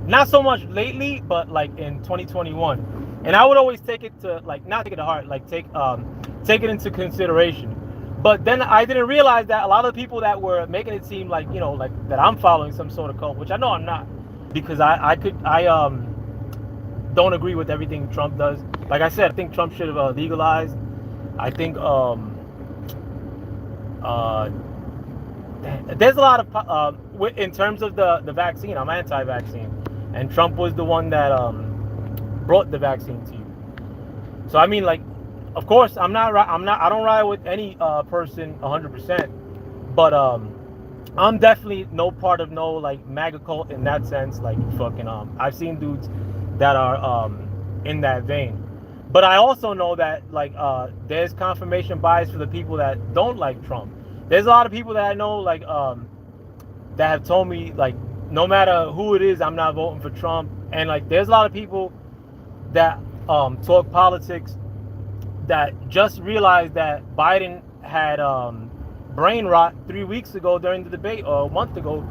Not so much lately, but like in 2021, and I would always take it to like not take it to heart, like take it into consideration. But then I didn't realize that a lot of the people that were making it seem like, you know, like that I'm following some sort of cult, which I know I'm not, because I don't agree with everything Trump does. Like I said, I think Trump should have legalized. I think there's a lot of in terms of the vaccine. I'm anti-vaccine, and Trump was the one that brought the vaccine to you. So I mean, like, of course, I don't ride with any person 100%, but I'm definitely no part of no like MAGA cult in that sense. Like fucking I've seen dudes that are in that vein. But I also know that like there's confirmation bias for the people that don't like Trump. There's a lot of people that I know like that have told me like no matter who it is, I'm not voting for Trump. And like there's a lot of people that talk politics that just realized that Biden had brain rot 3 weeks ago during the debate, or a month ago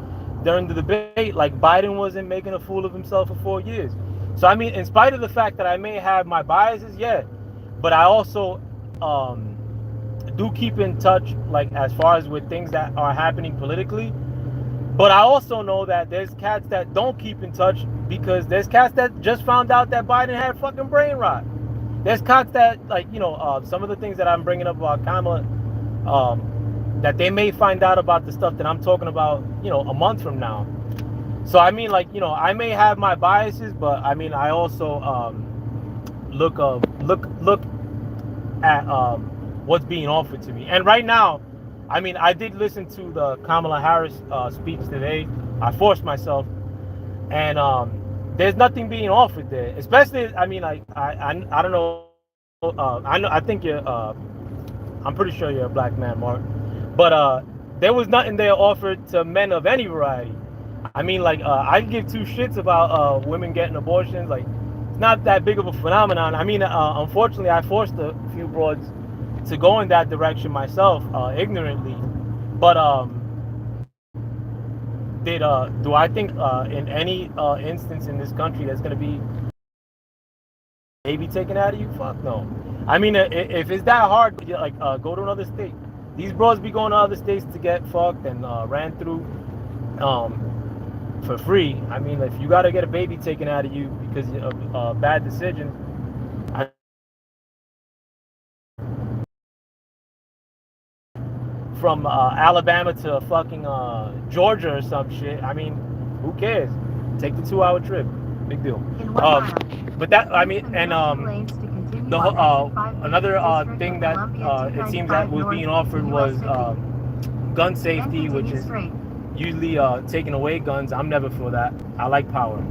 during the debate. Like Biden wasn't making a fool of himself for 4 years. So I mean, in spite of the fact that I may have my biases, yeah, but I also do keep in touch, like as far as with things that are happening politically. But I also know that there's cats that don't keep in touch because there's cats that just found out that Biden had fucking brain rot. There's cats that, like, you know, some of the things that I'm bringing up about Kamala, that they may find out about the stuff that I'm talking about, you know, a month from now. So I mean, like, you know, I may have my biases, but I mean, I also look at what's being offered to me. And right now, I mean, I did listen to the Kamala Harris speech today. I forced myself, and there's nothing being offered there. Especially, I mean, like I don't know. I think you're. I'm pretty sure you're a black man, Mark. But there was nothing there offered to men of any variety. I mean, like I give two shits about women getting abortions. Like, it's not that big of a phenomenon. I mean, unfortunately, I forced a few broads to go in that direction myself, ignorantly. But do I think in any instance in this country that's gonna be baby taken out of you? Fuck no. I mean, if it's that hard, like go to another state. These bros be going to other states to get fucked and ran through for free. I mean, if you gotta get a baby taken out of you because of a bad decision, from Alabama to fucking Georgia or some shit. I mean, who cares? Take the 2-hour trip. Big deal. But that, I mean, and the another thing that it seems that was being offered was gun safety, which is usually taking away guns. I'm never for that. I like power.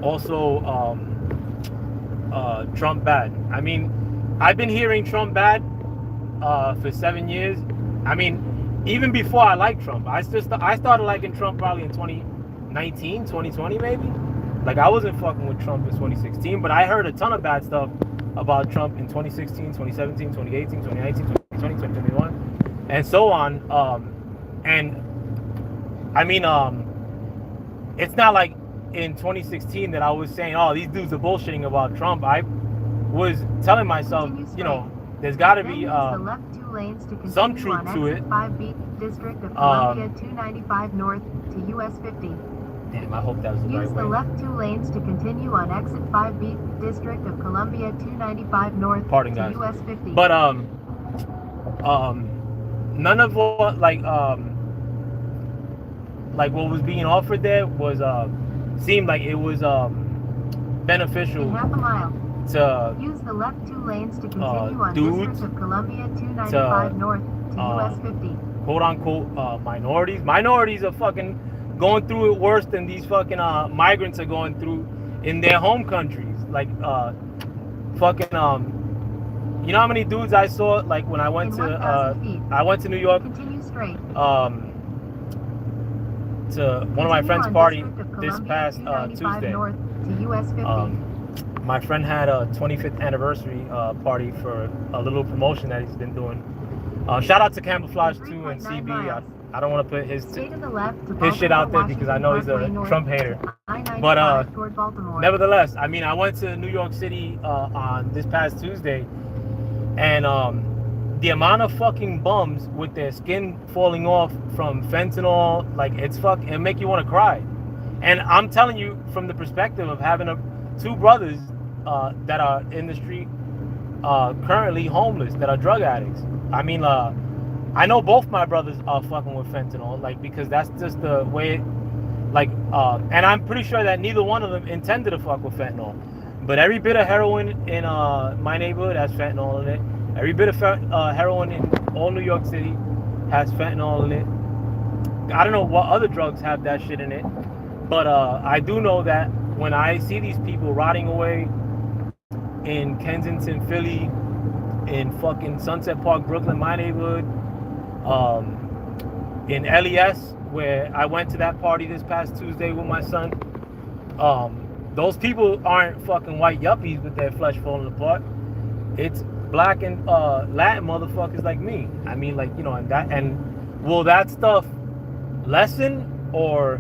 Also, Trump bad. I mean, I've been hearing Trump bad for 7 years. I mean, even before I liked Trump, I started liking Trump probably in 2019, 2020 maybe. Like, I wasn't fucking with Trump in 2016, but I heard a ton of bad stuff about Trump in 2016, 2017, 2018, 2019, 2020, 2021, and so on. And I mean, it's not like in 2016 that I was saying, oh, these dudes are bullshitting about Trump. I was telling myself, you know, there's got to be some truth to it.
5B District of Columbia 295 North to US 50.
Damn, I hope that was the right way.
Use the left 2 lanes to continue on exit 5B District of Columbia 295 North
Pardon,
to
guys.
US 50.
But none of what like what was being offered there was seemed like it was beneficial.
In half a mile.
To
use the left 2 lanes to continue on
dudes,
District of Columbia 295 North to US 50.
Quote unquote minorities. Minorities are fucking going through it worse than these fucking migrants are going through in their home countries. Like fucking you know how many dudes I saw like when I went to New York.
Continue straight.
To one of my friend's party this past Tuesday.
North to US 50.
My friend had a 25th anniversary party for a little promotion that he's been doing. Shout out to Camouflage 2 and CB. I don't want to put his shit out there because I know he's a Trump hater. But nevertheless, I mean, I went to New York City on this past Tuesday, and the amount of fucking bums with their skin falling off from fentanyl, like it make you want to cry. And I'm telling you from the perspective of having two brothers that are in the street currently homeless, that are drug addicts. I mean, I know both my brothers are fucking with fentanyl, like, because that's just the way, like, and I'm pretty sure that neither one of them intended to fuck with fentanyl. But every bit of heroin in my neighborhood has fentanyl in it. Every bit of heroin in all New York City has fentanyl in it. I don't know what other drugs have that shit in it, but I do know that when I see these people rotting away in Kensington, Philly, in fucking Sunset Park, Brooklyn, my neighborhood, in LES, where I went to that party this past Tuesday with my son, those people aren't fucking white yuppies with their flesh falling apart. It's black and Latin motherfuckers like me. I mean, like, you know, and will that stuff lessen, or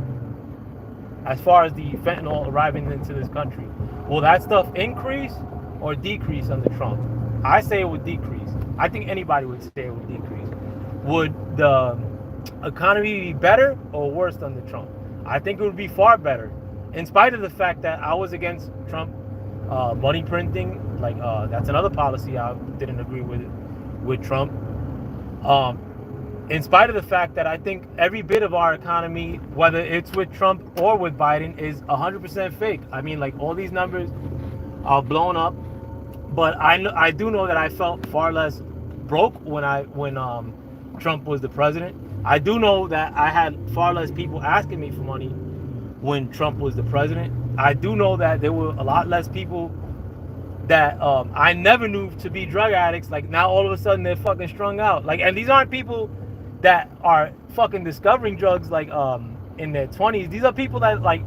as far as the fentanyl arriving into this country, will that stuff increase or decrease under Trump? I say it would decrease. I think anybody would say it would decrease. Would the economy be better or worse under Trump? I think it would be far better, in spite of the fact that I was against Trump money printing. Like, that's another policy I didn't agree with Trump. In spite of the fact that I think every bit of our economy, whether it's with Trump or with Biden, is 100% fake. I mean, like, all these numbers are blown up. But I do know that I felt far less broke when Trump was the president. I do know that I had far less people asking me for money when Trump was the president. I do know that there were a lot less people that I never knew to be drug addicts. Like, now all of a sudden they're fucking strung out. Like, and these aren't people that are fucking discovering drugs like in their 20s. These are people that, like,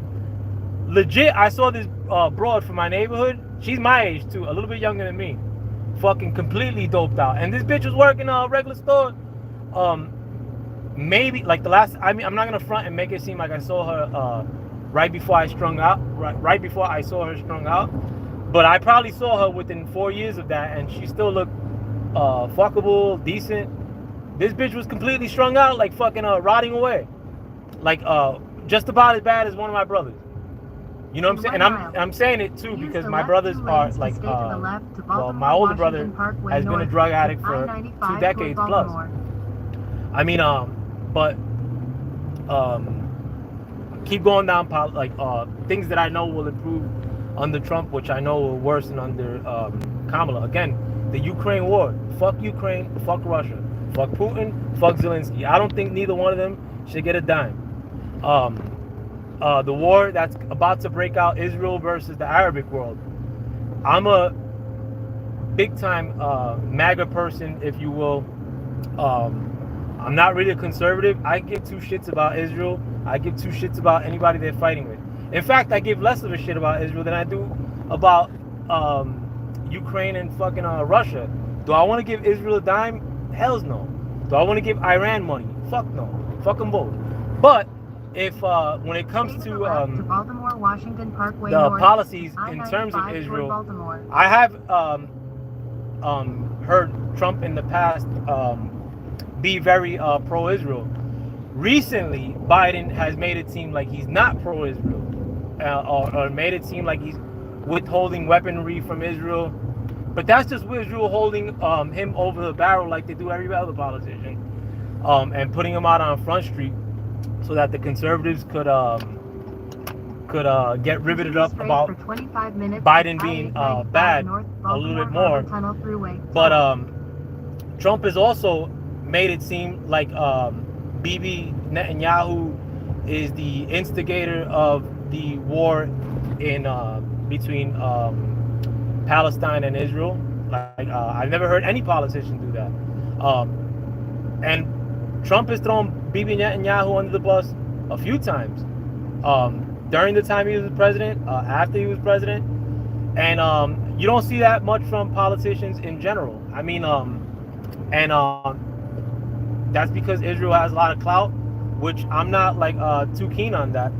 legit. I saw this broad from my neighborhood. She's my age too, a little bit younger than me. Fucking completely doped out. And this bitch was working a regular store. Maybe like the last. I mean, I'm not gonna front and make it seem like I saw her right before I strung out. Right before I saw her strung out. But I probably saw her within 4 years of that, and she still looked fuckable, decent. This bitch was completely strung out, like fucking rotting away, like just about as bad as one of my brothers. You know what I'm saying? And I'm saying it too because my brothers are like, well, my older brother has been a drug addict for 2 decades plus. I mean, but keep going down, like things that I know will improve under Trump, which I know will worsen under Kamala. Again, the Ukraine war. Fuck Ukraine. Fuck Russia. Fuck Putin. Fuck Zelensky. I don't think neither one of them should get a dime. The war that's about to break out, Israel versus the Arabic world. I'm a big time MAGA person, if you will. I'm not really a conservative. I give two shits about Israel. I give two shits about anybody they're fighting with. In fact, I give less of a shit about Israel than I do about Ukraine and fucking Russia. Do I want to give Israel a dime? Hells no. Do I want to give Iran money? Fuck no. Fuck them both. But if when it comes to
Baltimore, Washington Parkway
the
North,
policies in terms of Israel, I have heard Trump in the past be very pro-Israel. Recently, Biden has made it seem like he's not pro-Israel, or made it seem like he's withholding weaponry from Israel. But that's just Israel holding him over the barrel like they do every other politician, and putting him out on Front Street so that the conservatives could get riveted up about Biden being bad a little bit more. But Trump has also made it seem like Bibi Netanyahu is the instigator of the war in between Palestine and Israel. Like I've never heard any politician do that. And Trump has thrown Bibi Netanyahu under the bus a few times. During the time he was president, after he was president, and you don't see that much from politicians in general. I mean, that's because Israel has a lot of clout, which I'm not like too keen on that.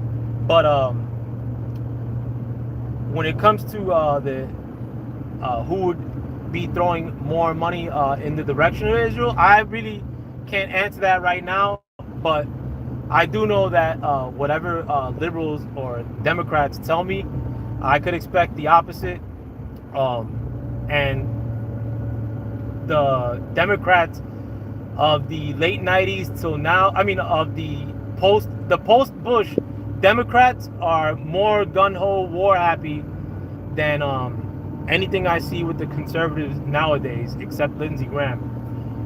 But when it comes to the who would be throwing more money in the direction of Israel, I really can't answer that right now. But I do know that whatever liberals or Democrats tell me, I could expect the opposite. And the Democrats of the late 90s till now, I mean, of the post-Bush Democrats are more gun-ho, war-happy than anything I see with the conservatives nowadays, except Lindsey Graham.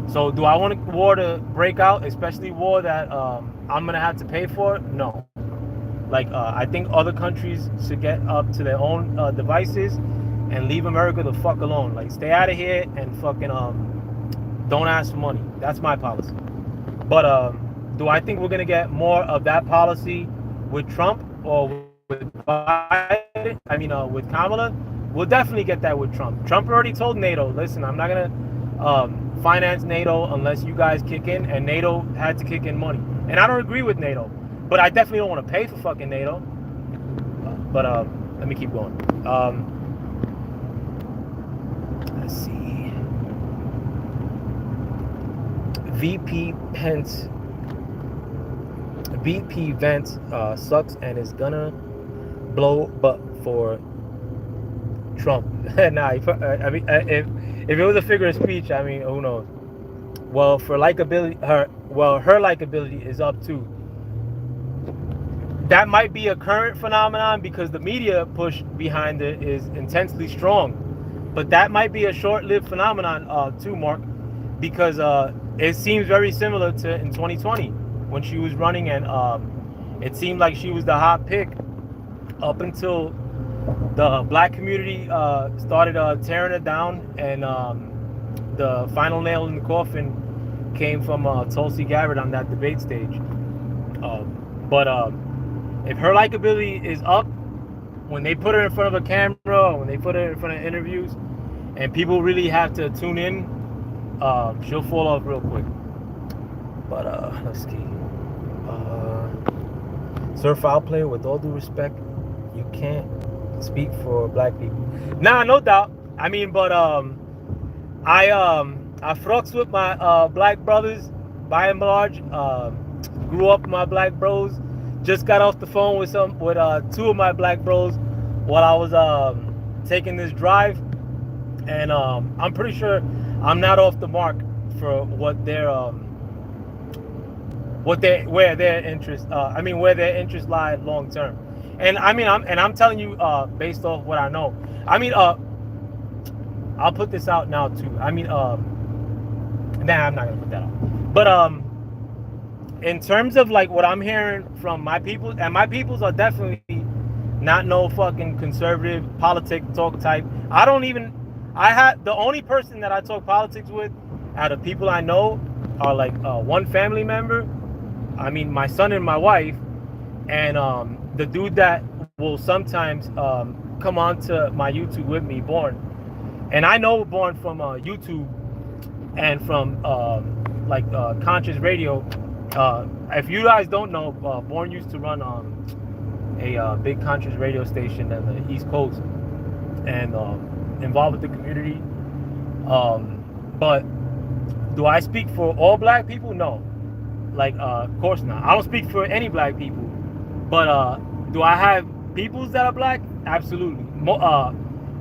So do I want war to break out, especially war that I'm gonna have to pay for? No. Like I think other countries should get up to their own devices and leave America the fuck alone. Like stay out of here and fucking don't ask for money. That's my policy. But do I think we're gonna get more of that policy with Trump or with Biden? I mean, with Kamala? We'll definitely get that with Trump. Trump already told NATO, listen, I'm not gonna finance NATO unless you guys kick in, and NATO had to kick in money. And I don't agree with NATO, but I definitely don't want to pay for fucking NATO. But let me keep going. Let's see. VP Vance sucks and is gonna blow, but for Trump. Nah, I mean, if it was a figure of speech, I mean, who knows? Well, for likability, her likability is up too. That might be a current phenomenon because the media push behind it is intensely strong, but that might be a short-lived phenomenon too, Mark, because it seems very similar to in 2020 when she was running, and it seemed like she was the hot pick up until the black community started tearing her down, and the final nail in the coffin came from Tulsi Gabbard on that debate stage. But if her likability is up, when they put her in front of a camera, or when they put her in front of interviews, and people really have to tune in, she'll fall off real quick. But let's see. Sir Foul Play, with all due respect, you can't speak for black people. Nah, no doubt. I mean, but I fucks with my black brothers by and large. Grew up with my black bros. Just got off the phone with two of my black bros while I was taking this drive, and I'm pretty sure I'm not off the mark for where their interests lie long term. And I mean, I'm telling you based off what I know. I mean, I'll put this out now too. I mean, nah, I'm not gonna put that out. But in terms of like what I'm hearing from my people, and my peoples are definitely not no fucking conservative politic talk type. The only person that I talk politics with out of people I know are like one family member. I mean, my son and my wife, and the dude that will sometimes come on to my YouTube with me, Born. And I know Born from YouTube and from Conscious Radio. If you guys don't know, Born used to run a big Conscious Radio station on the East Coast and involved with the community. But do I speak for all black people? No. Of course not. I don't speak for any black people. But do I have peoples that are black? Absolutely.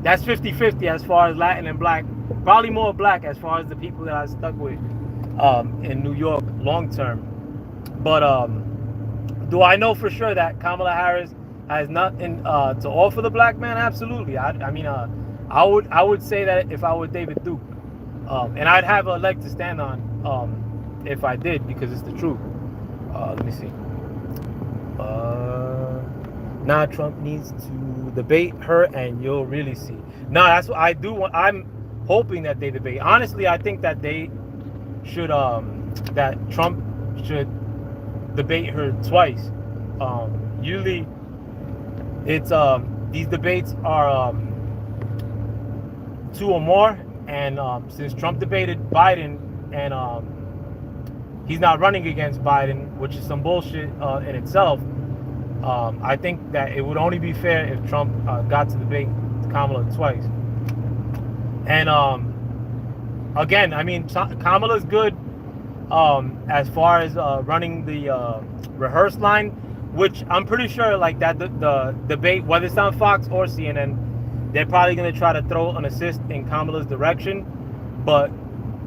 That's 50-50 as far as Latin and black. Probably more black as far as the people that I stuck with in New York long term. But do I know for sure that Kamala Harris has nothing to offer the black man? Absolutely. I mean, I would say that if I were David Duke, and I'd have a leg to stand on if I did, because it's the truth. Let me see. Nah, Trump needs to debate her, and you'll really see. Nah, that's what I do want. I'm hoping that they debate. Honestly, I think that they should. That Trump should debate her twice. Usually, it's these debates are 2 or more, and since Trump debated Biden, and he's not running against Biden, which is some bullshit in itself. I think that it would only be fair if Trump got to debate Kamala twice. And again, I mean, Kamala's good as far as running the rehearse line, which I'm pretty sure like that the debate, whether it's on Fox or CNN, they're probably going to try to throw an assist in Kamala's direction. But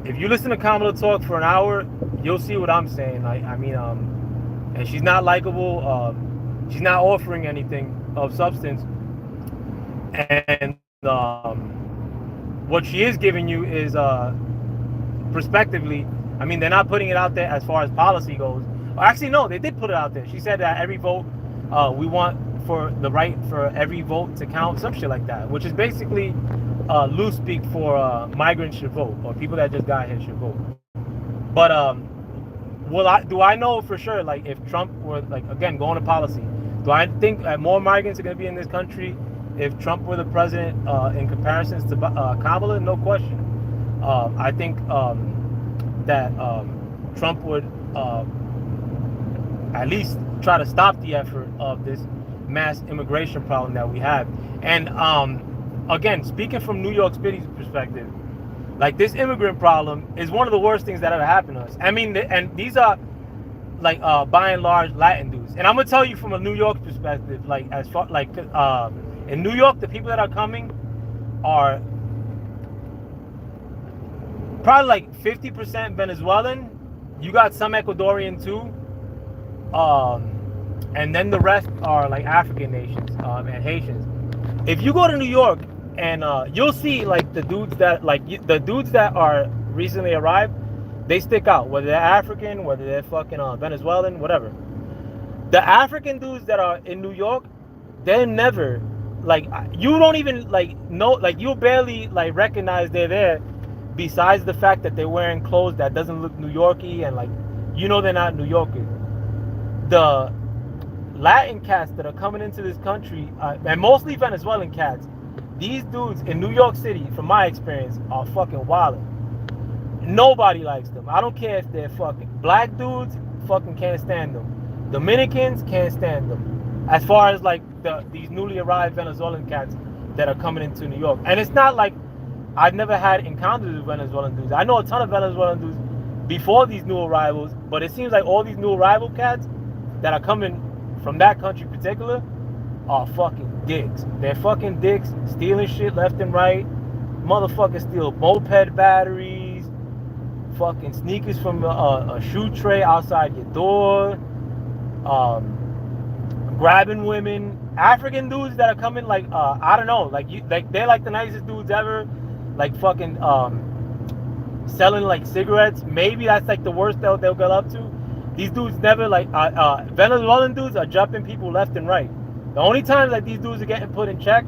if you listen to Kamala talk for an hour, you'll see what I'm saying. And she's not likable. She's not offering anything of substance, and what she is giving you is prospectively. I mean, they're not putting it out there as far as policy goes. Actually, no, they did put it out there. She said that every vote, we want for the right for every vote to count, some shit like that, which is basically loose speak for migrants should vote, or people that just got here should vote. But do I know for sure, like, if Trump were, like, again, going to policy, do I think more migrants are going to be in this country if Trump were the president in comparisons to Kamala? No question. I think that Trump would at least try to stop the effort of this mass immigration problem that we have. And again, speaking from New York City's perspective, like, this immigrant problem is one of the worst things that ever happened to us. I mean, and these are, like, by and large Latin dudes. And I'm gonna tell you from a New York perspective, like, as far, like, in New York, the people that are coming are probably like 50% Venezuelan. You got some Ecuadorian too, and then the rest are like African nations and Haitians. If you go to New York, and you'll see, like, the dudes that are recently arrived, they stick out, whether they're African, whether they're fucking Venezuelan, whatever. The African dudes that are in New York, they're never, like, you don't even, like, know, like, you barely, like, recognize they're there, besides the fact that they're wearing clothes that doesn't look New Yorky, and, like, you know they're not New Yorkers. The Latin cats that are coming into this country, and mostly Venezuelan cats, these dudes in New York City, from my experience, are fucking wild. Nobody likes them. I don't care if they're fucking black dudes, fucking can't stand them. Dominicans can't stand them. As far as, like, these newly arrived Venezuelan cats that are coming into New York. And it's not like I've never had encounters with Venezuelan dudes. I know a ton of Venezuelan dudes before these new arrivals, but it seems like all these new arrival cats that are coming from that country in particular are fucking dicks. They're fucking dicks, stealing shit left and right. Motherfuckers steal moped batteries, fucking sneakers from a shoe tray outside your door, grabbing women. African dudes that are coming, like, I don't know, like, they're like the nicest dudes ever, like, fucking selling, like, cigarettes. Maybe that's, like, the worst they'll get up to. These dudes never, like, Venezuelan dudes are jumping people left and right. The only times that these dudes are getting put in check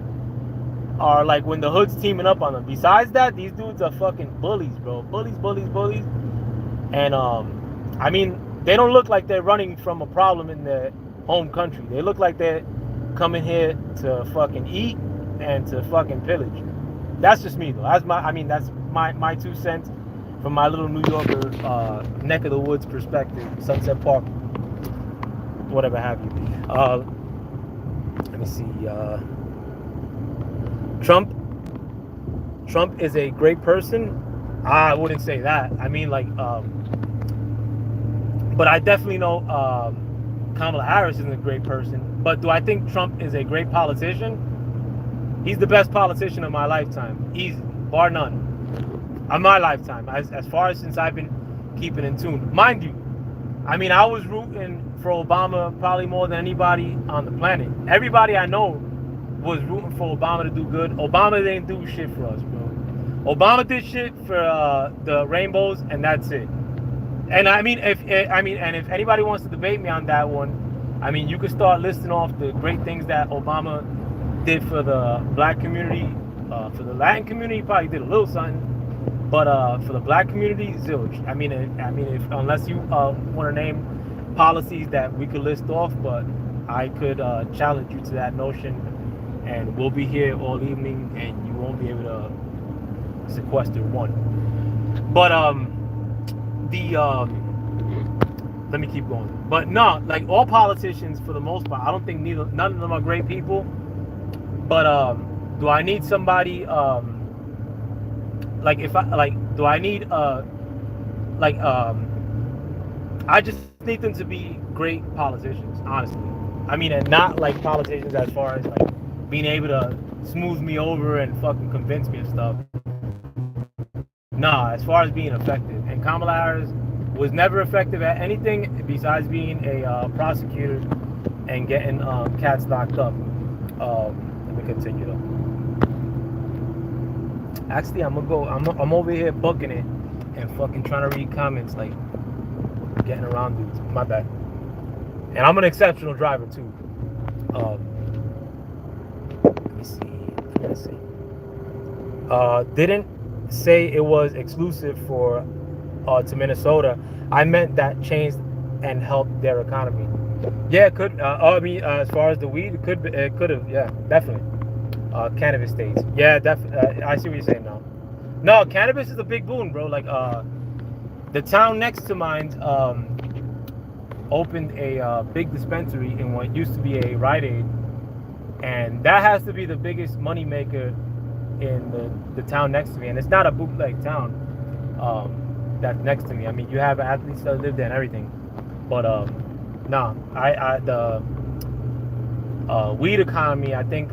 are, like, when the hood's teaming up on them. Besides that, these dudes are fucking bullies, bro. Bullies. And I mean, they don't look like they're running from a problem in their home country. They look like they're coming here to fucking eat and to fucking pillage. That's just me, though. That's my 2 cents from my little New Yorker neck of the woods perspective, Sunset Park, whatever have you. Let me see. Trump is a great person. I wouldn't say that. I mean, like, but I definitely know Kamala Harris isn't a great person. But do I think Trump is a great politician? He's the best politician of my lifetime, easy, bar none. Of my lifetime, as far as since I've been keeping in tune. Mind you, I mean, I was rooting for Obama probably more than anybody on the planet. Everybody I know was rooting for Obama to do good. Obama didn't do shit for us, bro. Obama did shit for the rainbows, and that's it. And I mean, if anybody wants to debate me on that one, I mean, you could start listing off the great things that Obama did for the black community. For the Latin community, he probably did a little something. But for the black community, zilch. I mean, unless you want to name policies that we could list off, but I could challenge you to that notion, and we'll be here all evening, and you won't be able to sequester one. But let me keep going. But no, like, all politicians for the most part, I don't think none of them are great people. But do I need somebody? I just need them to be great politicians, honestly. I mean, and not like politicians as far as, like, being able to smooth me over and fucking convince me of stuff. Nah, as far as being effective. And Kamala Harris was never effective at anything besides being a prosecutor and getting cats locked up. Let me continue though. Actually, I'm over here booking it and fucking trying to read comments, like getting around dudes. My bad. And I'm an exceptional driver too. Let me see. Let's see. Didn't say it was exclusive for to Minnesota. I meant that changed and helped their economy. Yeah, it could. I mean, as far as the weed, it could have. Yeah, definitely. Cannabis states. Yeah, definitely. I see what you're saying now. No, cannabis is a big boon, bro. Like, the town next to mine opened a big dispensary in what used to be a Rite Aid, and that has to be the biggest money maker in the town next to me. And it's not a bootleg town that's next to me. I mean, you have athletes that live there and everything, but nah, the weed economy, I think,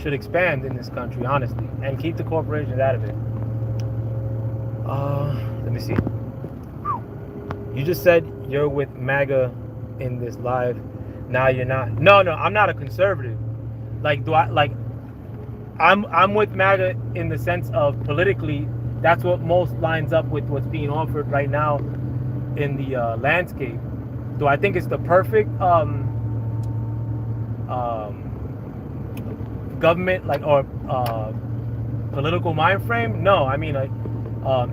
should expand in this country, honestly, and keep the corporations out of it. Let me see. You just said you're with MAGA in this live. Now you're not. No, I'm not a conservative. Like, I'm with MAGA in the sense of politically, that's what most lines up with what's being offered right now in the landscape. Do I think it's the perfect government, like, or political mind frame? No, I mean, like,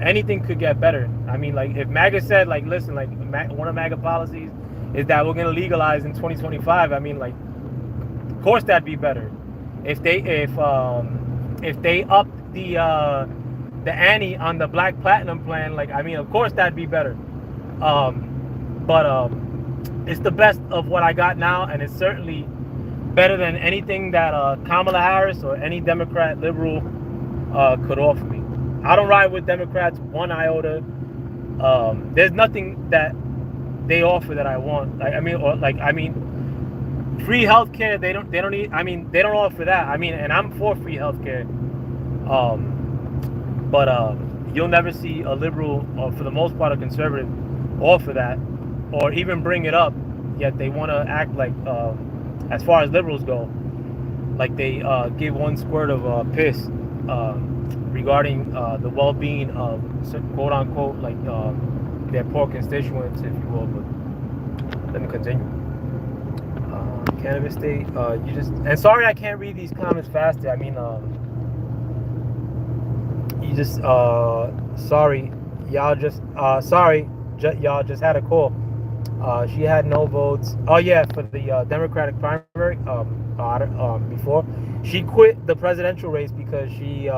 anything could get better. I mean, like, if MAGA said, like, listen, like, one of MAGA policies is that we're gonna legalize in 2025. I mean, like, of course that'd be better. If they upped the ante on the Black Platinum plan, like, I mean, of course that'd be better. But it's the best of what I got now, and it's certainly better than anything that Kamala Harris or any Democrat liberal could offer me. I don't ride with Democrats one iota. There's nothing that they offer that I want. I mean, free healthcare. They don't need. I mean, they don't offer that. I mean, and I'm for free healthcare. But you'll never see a liberal, or for the most part a conservative, offer that, or even bring it up. Yet they want to act like, as far as liberals go, like they give one squirt of piss regarding the well-being of quote unquote, like, their poor constituents, if you will. But let me continue. Cannabis state. You just, and sorry I can't read these comments faster. I mean, you just sorry, y'all just y'all just had a call. She had no votes. Oh yeah, for the Democratic primary. Before she quit the presidential race because she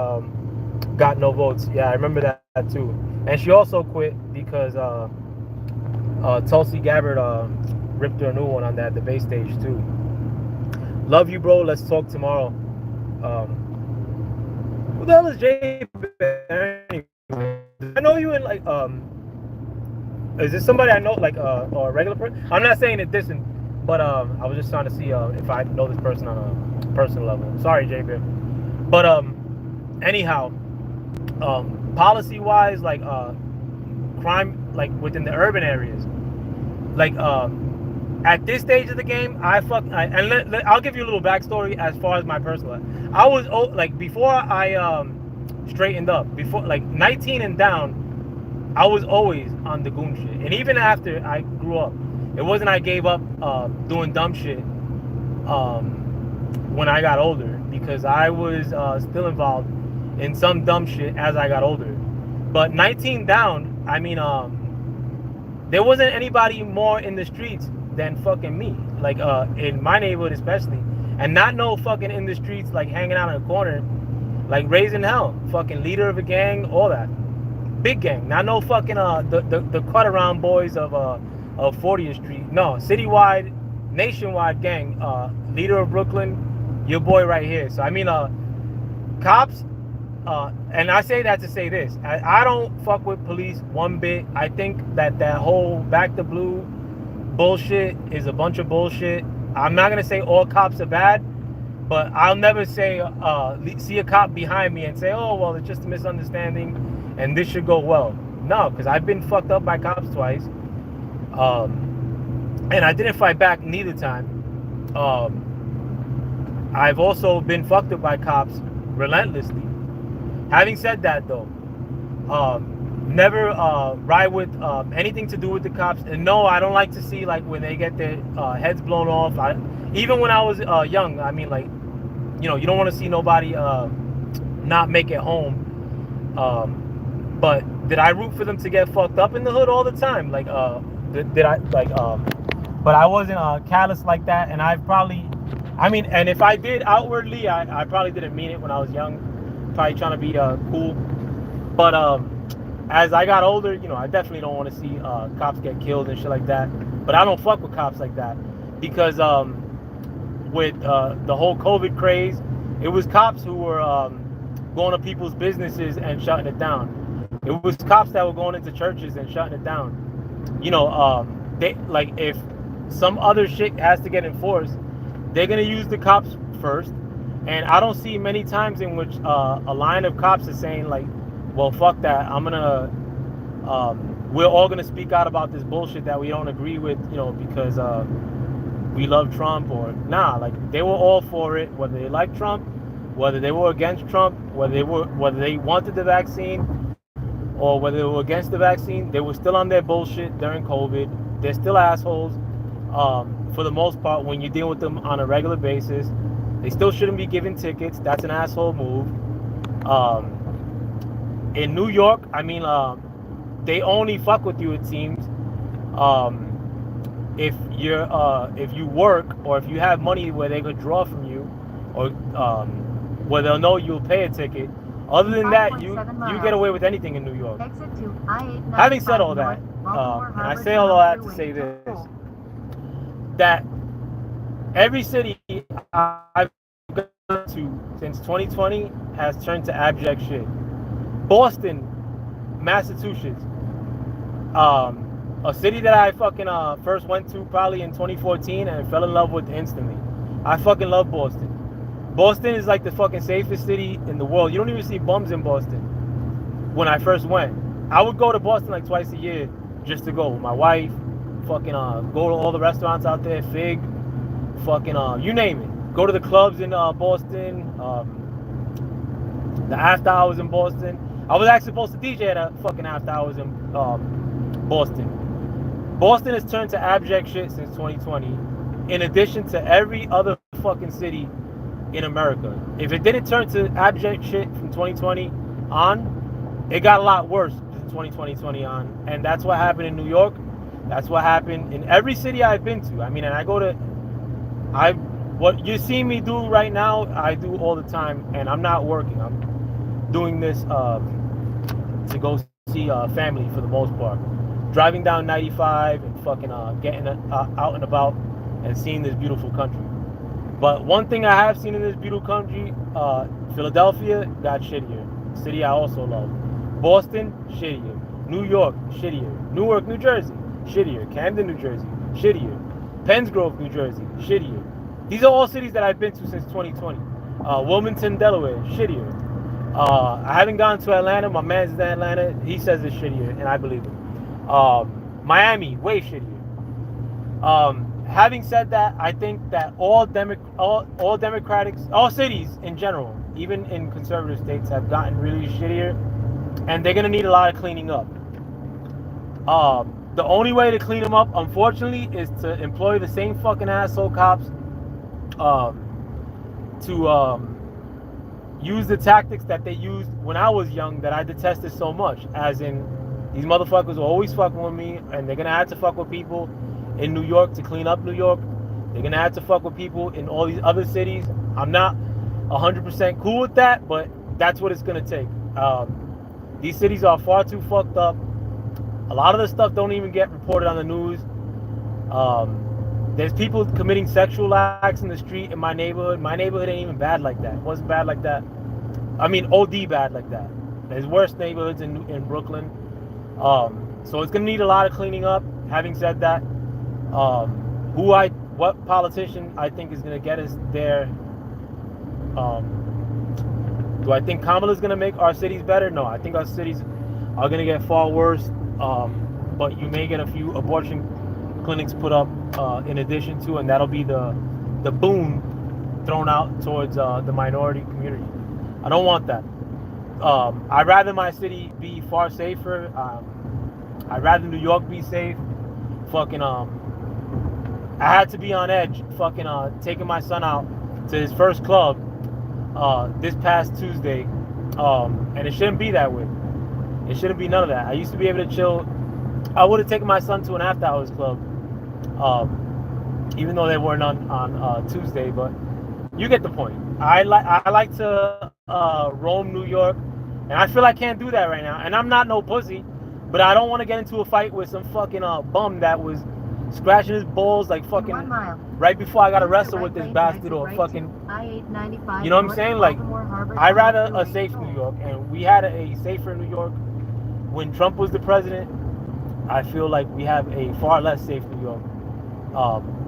got no votes. Yeah, I remember that too. And she also quit because Tulsi Gabbard ripped her a new one on that debate stage too. Love you, bro. Let's talk tomorrow. Who the hell is Jay? I know you in, like, is this somebody I know, like, or a regular person? I'm not saying it isn't, but I was just trying to see if I know this person on a personal level. Sorry, Jay Bear. But anyhow, policy wise, like, crime, like, within the urban areas, like, at this stage of the game, I'll give you a little backstory as far as my personal life. I was, like, before I straightened up, before, like, 19 and down, I was always on the goon shit. And even after I grew up, it wasn't I gave up doing dumb shit when I got older, because I was still involved in some dumb shit as I got older. But 19 down, I mean, there wasn't anybody more in the streets than fucking me, like, in my neighborhood especially, and not no fucking in the streets, like, hanging out in a corner, like, raising hell, fucking leader of a gang, all that, big gang, not no fucking the cut around boys of 40th Street, no, citywide, nationwide gang, leader of Brooklyn, your boy right here. So I mean, cops, and I say that to say this, I don't fuck with police one bit. I think that whole back to blue bullshit is a bunch of bullshit. I'm not gonna say all cops are bad, But I'll never say see a cop behind me and say, oh well, it's just a misunderstanding and this should go well. No, because I've been fucked up by cops twice, and I didn't fight back neither time. I've also been fucked up by cops relentlessly. Having said that, though, never ride with anything to do with the cops. And no, I don't like to see like when they get their heads blown off. Even when I was young, I mean, like, you know, you don't want to see nobody not make it home. But did I root for them to get fucked up in the hood all the time? Like, did I like? But I wasn't callous like that, and I've probably, I mean, and if I did outwardly, I probably didn't mean it when I was young, probably trying to be cool. But as I got older, you know, I definitely don't want to see cops get killed and shit like that. But I don't fuck with cops like that because with the whole COVID craze, it was cops who were going to people's businesses and shutting it down. It was cops that were going into churches and shutting it down. You know, they like if some other shit has to get enforced, they're gonna use the cops first. And I don't see many times in which a line of cops is saying like, well, fuck that, I'm gonna we're all gonna speak out about this bullshit that we don't agree with, you know, because we love Trump. Or nah, like they were all for it, whether they liked Trump, whether they were against Trump, whether they wanted the vaccine, or whether they were against the vaccine. They were still on their bullshit during COVID. They're still assholes. For the most part, when you deal with them on a regular basis, they still shouldn't be given tickets. That's an asshole move. In New York, I mean, they only fuck with you, it seems, if you work or if you have money where they could draw from you, or where they'll know you'll pay a ticket. Other than that, you get away with anything in New York. Having said all that, and I say all that to say this, that every city I've gone to since 2020 has turned to abject shit. Boston, Massachusetts, a city that I fucking first went to probably in 2014 and fell in love with instantly. I fucking love Boston. Boston is like the fucking safest city in the world. You don't even see bums in Boston. When I first went, I would go to Boston like twice a year just to go with my wife, fucking go to all the restaurants out there, Fig, fucking you name it. Go to the clubs in Boston, the after hours in Boston. I was actually supposed to DJ at a fucking after hours in Boston. Boston has turned to abject shit since 2020, in addition to every other fucking city in America. If it didn't turn to abject shit from 2020 on, it got a lot worse from 2020 on. And that's what happened in New York. That's what happened in every city I've been to. I mean, and what you see me do right now, I do all the time, and I'm not working. I'm doing this to go see family for the most part. Driving down 95 and fucking getting out and about and seeing this beautiful country. But one thing I have seen in this beautiful country, Philadelphia got shittier. City I also love. Boston, shittier. New York, shittier. Newark, New Jersey, shittier. Camden, New Jersey, shittier. Pennsgrove, New Jersey, shittier. These are all cities that I've been to since 2020. Wilmington, Delaware, shittier. I haven't gone to Atlanta. My man's in Atlanta. He says it's shittier, and I believe him. Miami, way shittier. Having said that, I think that all cities in general, even in conservative states, have gotten really shittier, and they're gonna need a lot of cleaning up. The only way to clean them up, unfortunately, is to employ the same fucking asshole cops to use the tactics that they used when I was young that I detested so much. As in, these motherfuckers are always fucking with me, and they're gonna have to fuck with people in New York to clean up New York. They're gonna have to fuck with people in all these other cities. I'm not 100% cool with that, but that's what it's gonna take. These cities are far too fucked up. A lot of the stuff don't even get reported on the news. There's people committing sexual acts in the street in my neighborhood. My neighborhood ain't even bad like that. It wasn't bad like that. I mean, OD bad like that. There's worse neighborhoods in Brooklyn. So it's gonna need a lot of cleaning up. Having said that, what politician I think is gonna get us there Do I think Kamala is going to make our cities better? No, I think our cities are going to get far worse. But you may get a few abortion clinics put up in addition to, and that'll be the boon thrown out towards the minority community. I don't want that. I'd rather my city be far safer. I'd rather New York be safe. Fucking I had to be on edge. Fucking taking my son out to his first club this past Tuesday, and it shouldn't be that way. It shouldn't be none of that. I used to be able to chill. I would have taken my son to an after hours club, even though they weren't on Tuesday. But you get the point. I like to roam New York, and I feel I can't do that right now. And I'm not no pussy, but I don't want to get into a fight with some fucking bum that was scratching his balls like fucking right before I got arrested with this bastard or fucking. You know what I'm saying? Like, I'd rather a safe New York, and we had a safer New York when Trump was the president. I feel like we have a far less safe New York,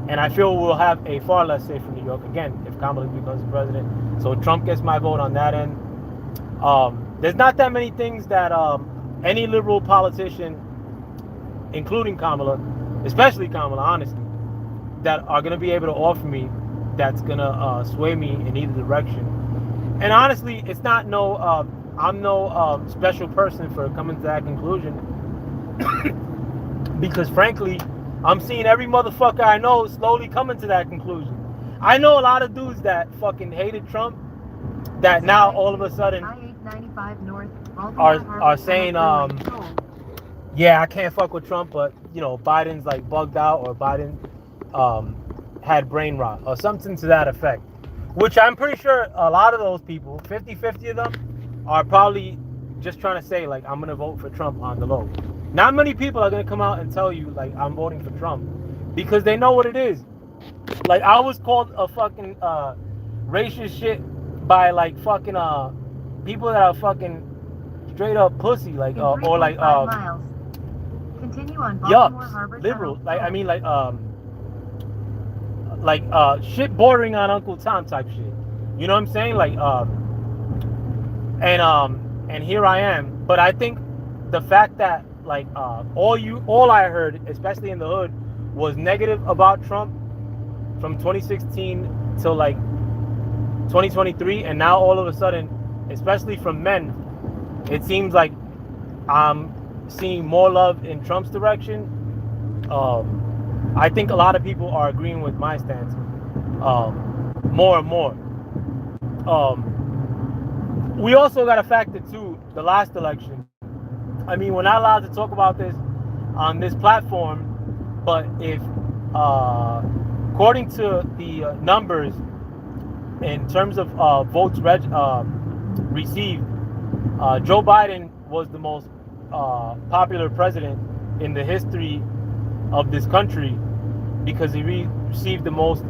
and I feel we'll have a far less safer New York again if Kamala becomes the president. So Trump gets my vote on that end. There's not that many things that any liberal politician, including Kamala, especially Kamala, honestly, that are going to be able to offer me that's going to sway me in either direction. And honestly, it's not no, I'm no special person for coming to that conclusion. Because frankly, I'm seeing every motherfucker I know slowly coming to that conclusion. I know a lot of dudes that fucking hated Trump that now all of a sudden are saying, yeah, I can't fuck with Trump, but you know, Biden's like bugged out, or Biden had brain rot or something to that effect. Which I'm pretty sure a lot of those people, 50-50 of them, are probably just trying to say like, I'm gonna vote for Trump on the low. Not many people are gonna come out and tell you like I'm voting for Trump, because they know what it is. Like, I was called a fucking racist shit by like fucking people that are fucking straight up pussy, like or like
Continue on
yucks, liberal, like I mean like shit bordering on Uncle Tom type shit. You know what I'm saying? Like and here I am. But I think the fact that like all I heard, especially in the hood, was negative about Trump from 2016 till like 2023, and now all of a sudden, especially from men, it seems like I'm seeing more love in Trump's direction. I think a lot of people are agreeing with my stance more and more. We also got to factor too the last election. I mean, we're not allowed to talk about this on this platform, but if according to the numbers in terms of votes received, Joe Biden was the most popular president in the history of this country, because he received the most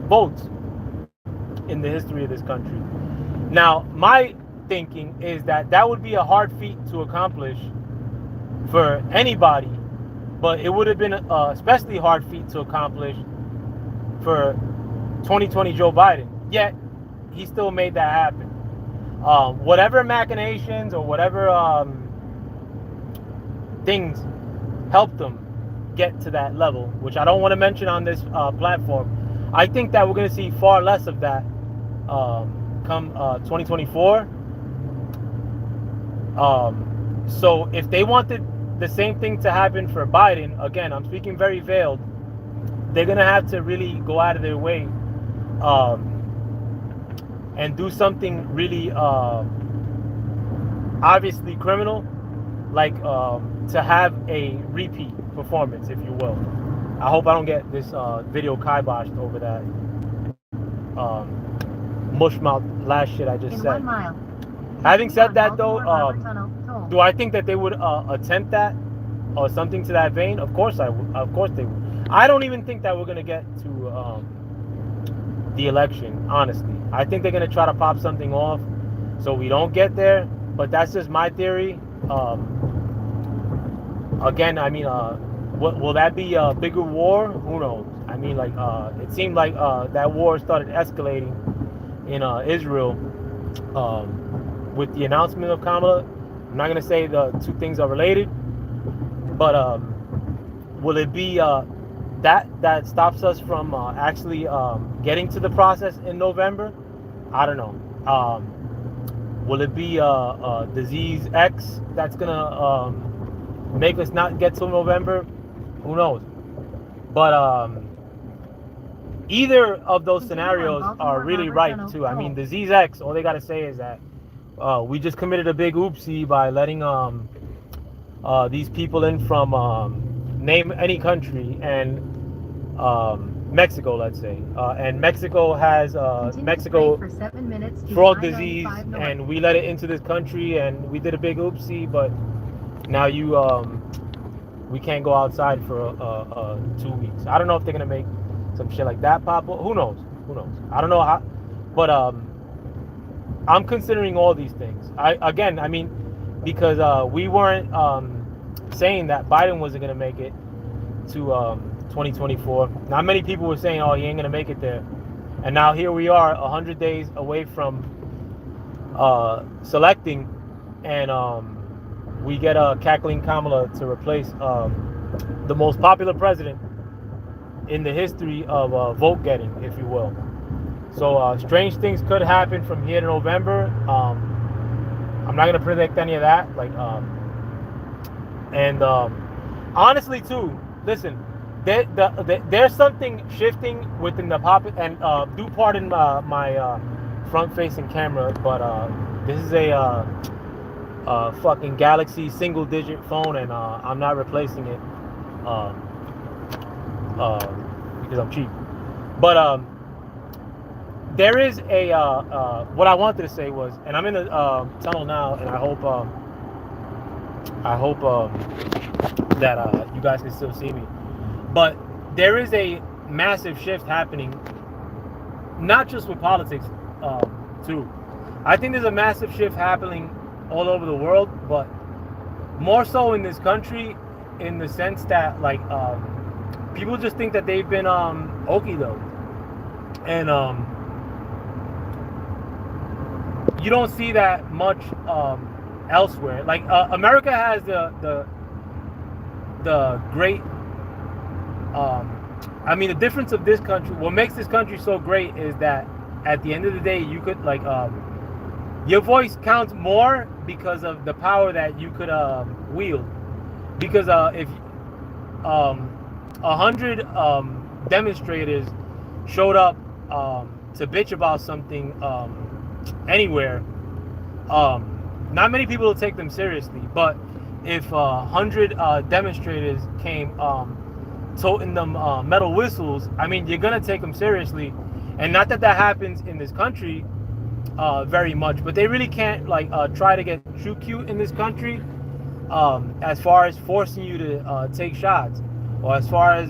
votes in the history of this country. Now, my thinking is that that would be a hard feat to accomplish for anybody, but it would have been an especially hard feat to accomplish for 2020 Joe Biden. Yet, he still made that happen. Whatever machinations or whatever things helped them get to that level, which I don't want to mention on this platform, I think that we're going to see far less of that come 2024. So if they wanted the same thing to happen for Biden, again, I'm speaking very veiled, they're going to have to really go out of their way and do something really obviously criminal, like to have a repeat performance, if you will. I hope I don't get this video kiboshed over that mushmouth last shit I just said. Having said that though, do I think that they would attempt that or something to that vein? Of course I would. Of course they would. I don't even think that we're gonna get to the election, honestly. I think they're gonna try to pop something off so we don't get there, but that's just my theory. Again, I mean, will that be a bigger war? Who knows? I mean, like, it seemed like that war started escalating in Israel with the announcement of Kamala. I'm not gonna say the two things are related, but will it be that stops us from actually getting to the process in November? I don't know. Will it be disease X that's gonna make us not get to November? Who knows? But either of those scenarios are really right too. I mean, disease X, all they gotta say is that we just committed a big oopsie by letting these people in from name any country, and Mexico, let's say, and Mexico has Mexico
for 7 minutes to
frog
I-95
disease,
north.
and we let it into this country, and we did a big oopsie, but now we can't go outside for 2 weeks. I don't know if they're gonna make some shit like that pop up. Who knows? Who knows? I don't know how, but I'm considering all these things. I mean, because we weren't saying that Biden wasn't gonna make it to 2024. Not many people were saying, "Oh, he ain't gonna make it there," and now here we are, 100 days away from selecting, and we get cackling Kamala to replace the most popular president in the history of vote getting, if you will. So strange things could happen from here to November. I'm not gonna predict any of that. Honestly, too, listen, there's something shifting within the pop, and do pardon my front-facing camera, but this is a fucking Galaxy single-digit phone, and I'm not replacing it because I'm cheap. But there is a what I wanted to say was, and I'm in the tunnel now, and I hope that you guys can still see me. But there is a massive shift happening, not just with politics, too. I think there's a massive shift happening all over the world, but more so in this country, in the sense that people just think that they've been okie doke, and you don't see that much elsewhere. America has the great. I mean, the difference of this country, what makes this country so great, is that at the end of the day, you could your voice counts more because of the power that you could wield. Because if 100 demonstrators showed up to bitch about something anywhere, not many people will take them seriously. But if 100 demonstrators came toting them metal whistles, I mean, you're gonna take them seriously. And not that happens in this country very much, but they really can't try to get too cute in this country as far as forcing you to take shots, or as far as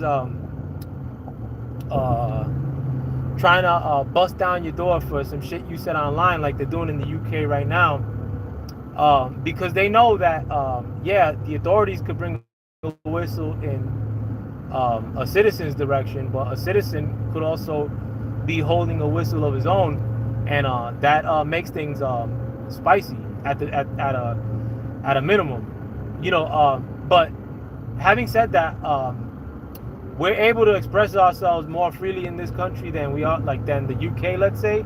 trying to bust down your door for some shit you said online, like they're doing in the UK right now, because they know that the authorities could bring a whistle in a citizen's direction, but a citizen could also be holding a whistle of his own, and that makes things spicy at a minimum, but having said that, we're able to express ourselves more freely in this country than we are than the UK, let's say.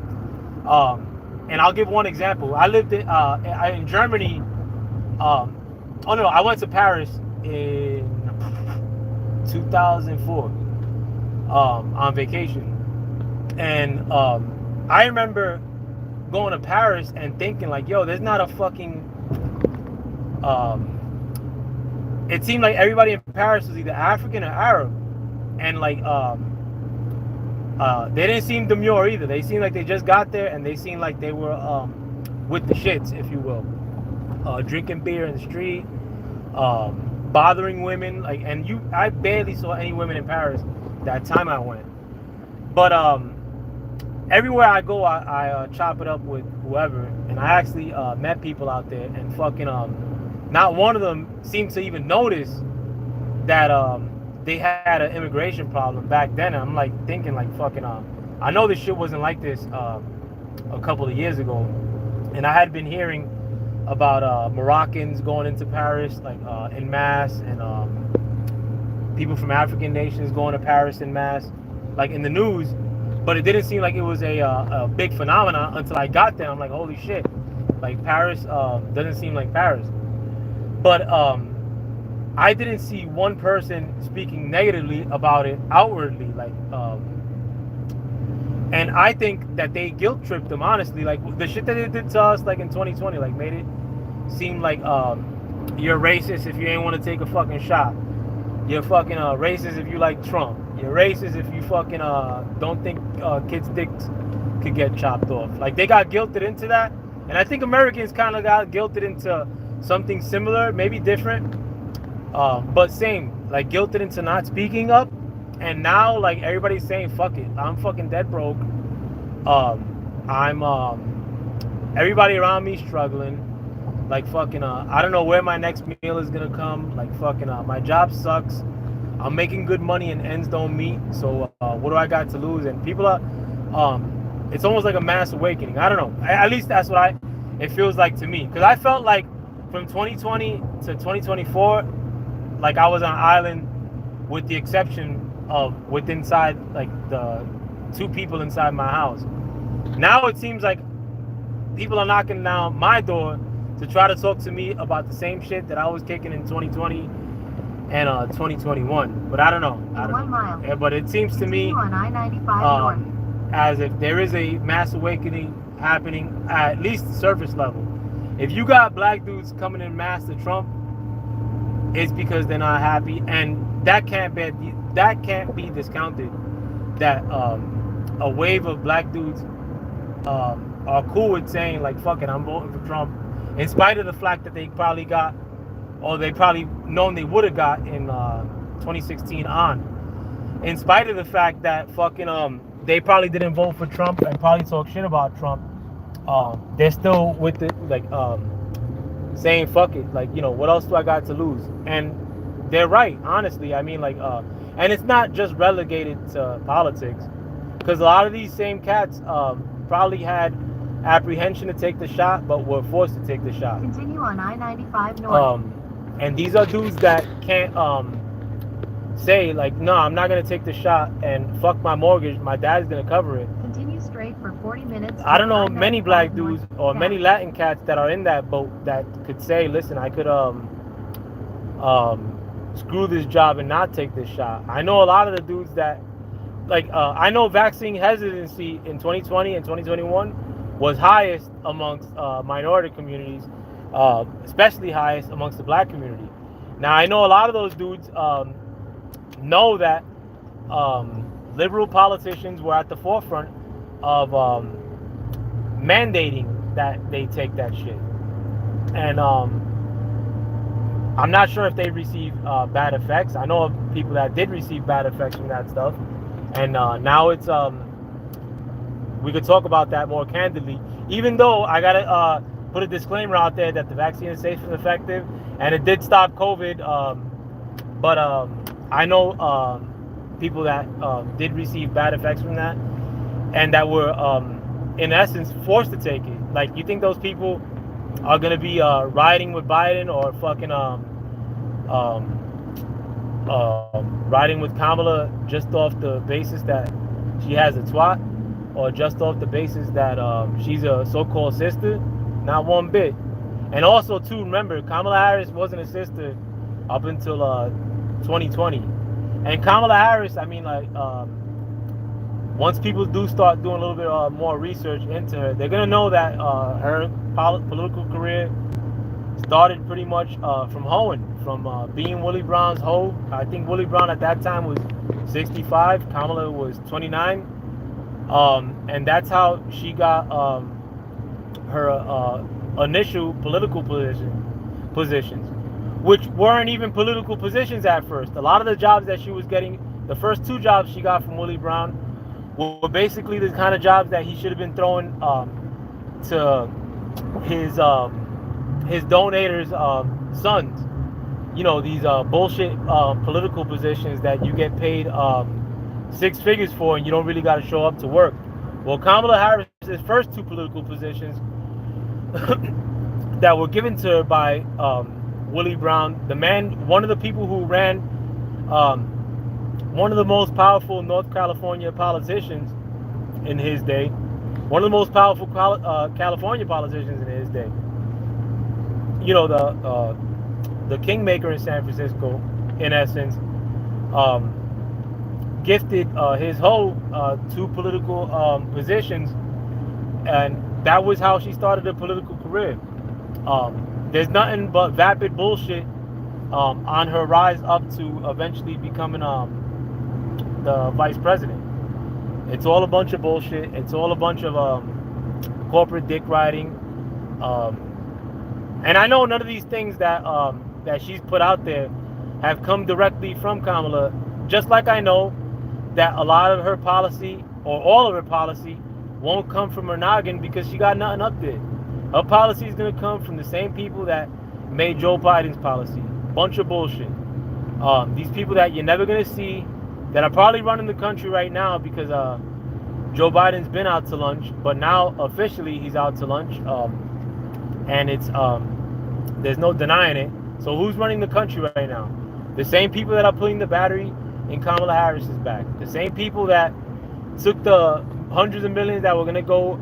And I'll give one example. I lived in Germany. I went to Paris in 2004 on vacation, and I remember going to Paris and thinking yo, there's not a fucking it seemed like everybody in Paris was either African or Arab, and they didn't seem demure either. They seemed like they just got there, and they seemed like they were with the shits, if you will, drinking beer in the street, bothering women, I barely saw any women in Paris that time I went. But everywhere I go, I chop it up with whoever, and I actually met people out there, and fucking not one of them seemed to even notice that they had an immigration problem back then. And I'm thinking fucking I know this shit wasn't like this a couple of years ago, and I had been hearing about Moroccans going into Paris like en masse, and people from African nations going to Paris en masse, like in the news. But it didn't seem like it was a big phenomenon until I got there. I'm like, holy shit, like Paris doesn't seem like Paris. But I didn't see one person speaking negatively about it outwardly, like. And I think that they guilt tripped them, honestly. Like the shit that they did to us, like in 2020, like made it seem like you're racist if you ain't want to take a fucking shot. You're fucking racist if you like Trump. You're racist if you fucking don't think kids' dicks could get chopped off. Like they got guilted into that, and I think Americans kind of got guilted into something similar, maybe different, but same. Like guilted into not speaking up. And now, like, everybody's saying, fuck it. I'm fucking dead broke. I'm, everybody around me struggling. Like, fucking, I don't know where my next meal is gonna come. Like, fucking, my job sucks. I'm making good money and ends don't meet. So, what do I got to lose? And people are, it's almost like a mass awakening. I don't know. At least that's what it feels like to me. Because I felt like from 2020 to 2024, like I was on an island with the exception of inside like the two people inside my house. Now it seems like people are knocking down my door to try to talk to me about the same shit that I was kicking in 2020 and 2021. But I don't know. I don't know. Yeah, but it seems to me as if there is a mass awakening happening at least surface level. If you got black dudes coming in mass to Trump, it's because they're not happy, and that can't be discounted. That a wave of black dudes are cool with saying like, fuck it, I'm voting for Trump, in spite of the fact that they probably got, or they probably known they would have got in 2016 on, in spite of the fact that fucking they probably didn't vote for Trump and probably talk shit about Trump. They're still with it, like saying fuck it, like, you know, what else do I got to lose? And they're right, honestly. I mean, like, and it's not just relegated to politics, because a lot of these same cats probably had apprehension to take the shot, but were forced to take the shot.
Continue on I-95 North.
And these are dudes that can't say like, no, I'm not gonna take the shot and fuck my mortgage. My dad's gonna cover it.
Continue straight for 40 minutes.
I don't know many black dudes or many Latin cats that are in that boat that could say, listen, I could screw this job and not take this shot. I know a lot of the dudes that, like, I know vaccine hesitancy in 2020 and 2021 was highest amongst minority communities, especially highest amongst the black community. Now, I know a lot of those dudes know that liberal politicians were at the forefront of mandating that they take that shit. And I'm not sure if they received bad effects. I know of people that did receive bad effects from that stuff. And now it's, we could talk about that more candidly. Even though I gotta put a disclaimer out there that the vaccine is safe and effective, and it did stop COVID. But I know people that did receive bad effects from that, and that were, in essence, forced to take it. Like, you think those people are gonna be riding with Biden or fucking riding with Kamala just off the basis that she has a twat, or just off the basis that she's a so-called sister? Not one bit. And also, too, remember, Kamala Harris wasn't a sister up until 2020. And Kamala Harris, I mean, like, once people do start doing a little bit more research into her, they're gonna know that her political career started pretty much from hoeing, from being Willie Brown's hoe. I think Willie Brown at that time was 65, Kamala was 29, and that's how she got her initial political positions, which weren't even political positions at first. A lot of the jobs that she was getting, the first two jobs she got from Willie Brown, were basically the kind of jobs that he should have been throwing to his donators' sons. You know, these bullshit political positions that you get paid 6 figures for, and you don't really got to show up to work. Well, Kamala Harris Harris's first two political positions that were given to her by Willie Brown, the man, one of the people who ran, one of the most powerful North California politicians in his day, one of the most powerful California politicians in his day. You know, the kingmaker in San Francisco, in essence, gifted his whole two political positions, and that was how she started her political career. There's nothing but vapid bullshit on her rise up to eventually becoming the vice president. It's all a bunch of bullshit. It's all a bunch of corporate dick riding. And I know none of these things that that she's put out there have come directly from Kamala. Just like I know that a lot of her policy, or all of her policy, won't come from her noggin because she got nothing up there. Her policy is going to come from the same people that made Joe Biden's policy. Bunch of bullshit. These people that you're never going to see, that are probably running the country right now because Joe Biden's been out to lunch, but now officially he's out to lunch. And it's there's no denying it. So who's running the country right now? The same people that are putting the battery in Kamala Harris's back. The same people that took the hundreds of millions that were going to go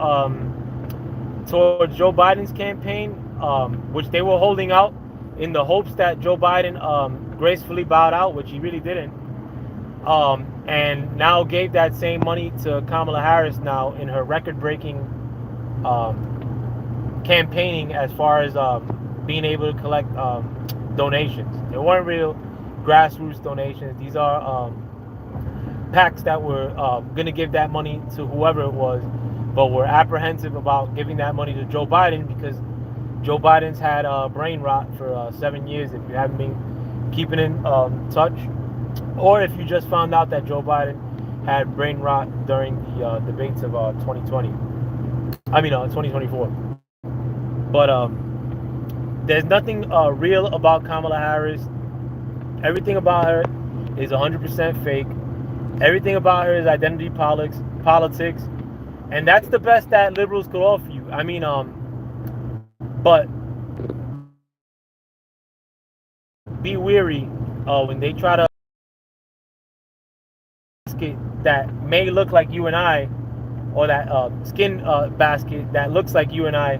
towards Joe Biden's campaign, which they were holding out in the hopes that Joe Biden gracefully bowed out, which he really didn't. And now gave that same money to Kamala Harris now in her record-breaking campaigning as far as being able to collect donations. They weren't real grassroots donations. These are PACs that were going to give that money to whoever it was, but were apprehensive about giving that money to Joe Biden because Joe Biden's had brain rot for 7 years. If you haven't been keeping in touch, or if you just found out that Joe Biden had brain rot during the debates of 2020. I mean 2024. But there's nothing real about Kamala Harris. Everything about her is 100% fake. Everything about her is identity politics, and that's the best that liberals could offer you. I mean, but be wary when they try to basket that may look like you and I, or that skin basket that looks like you and I,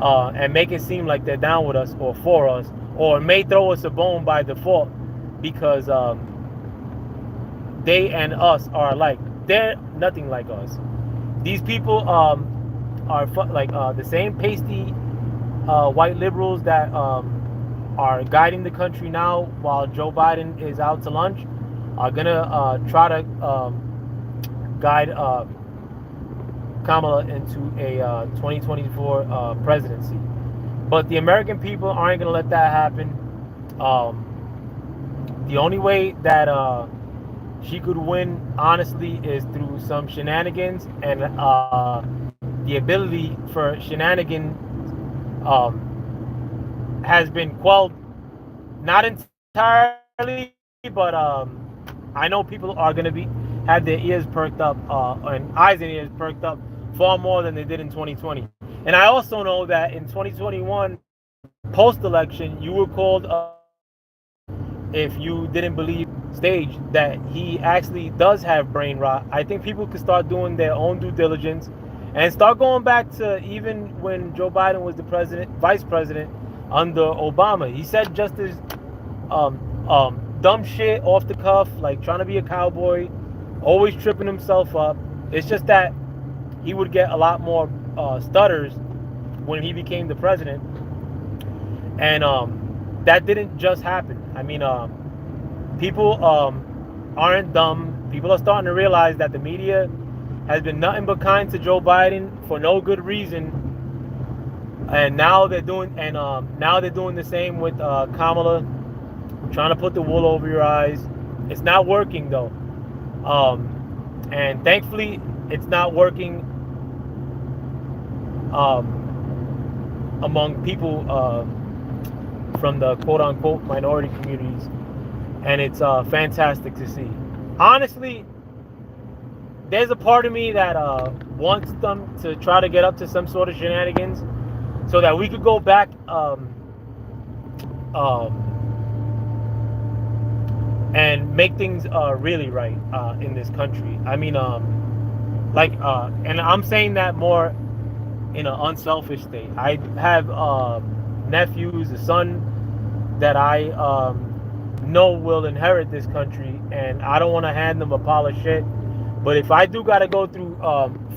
and make it seem like they're down with us or for us, or may throw us a bone by default because they and us are alike. They're nothing like us. These people are like the same pasty white liberals that are guiding the country now while Joe Biden is out to lunch are gonna try to guide Kamala into a 2024 presidency. But the American people aren't gonna let that happen. The only way that she could win, honestly, is through some shenanigans, and the ability for shenanigans has been quelled, not entirely, but I know people are going to have their ears perked up and eyes and ears perked up far more than they did in 2020. And I also know that in 2021, post-election, you were called if you didn't believe stage that he actually does have brain rot. I think people could start doing their own due diligence and start going back to even when Joe Biden was the vice president under Obama. He said just as dumb shit off the cuff, like trying to be a cowboy, always tripping himself up. It's just that he would get a lot more stutters when he became the president, and that didn't just happen. I mean, people aren't dumb. People are starting to realize that the media has been nothing but kind to Joe Biden for no good reason, and now they're doing the same with Kamala, trying to put the wool over your eyes. It's not working though, and thankfully it's not working among people from the quote-unquote minority communities, and it's fantastic to see. Honestly, there's a part of me that wants them to try to get up to some sort of shenanigans, so that we could go back and make things really right in this country. I mean, and I'm saying that more in an unselfish state. I have nephews, a son that I know will inherit this country, and I don't want to hand them a pile of shit. But if I do got to go through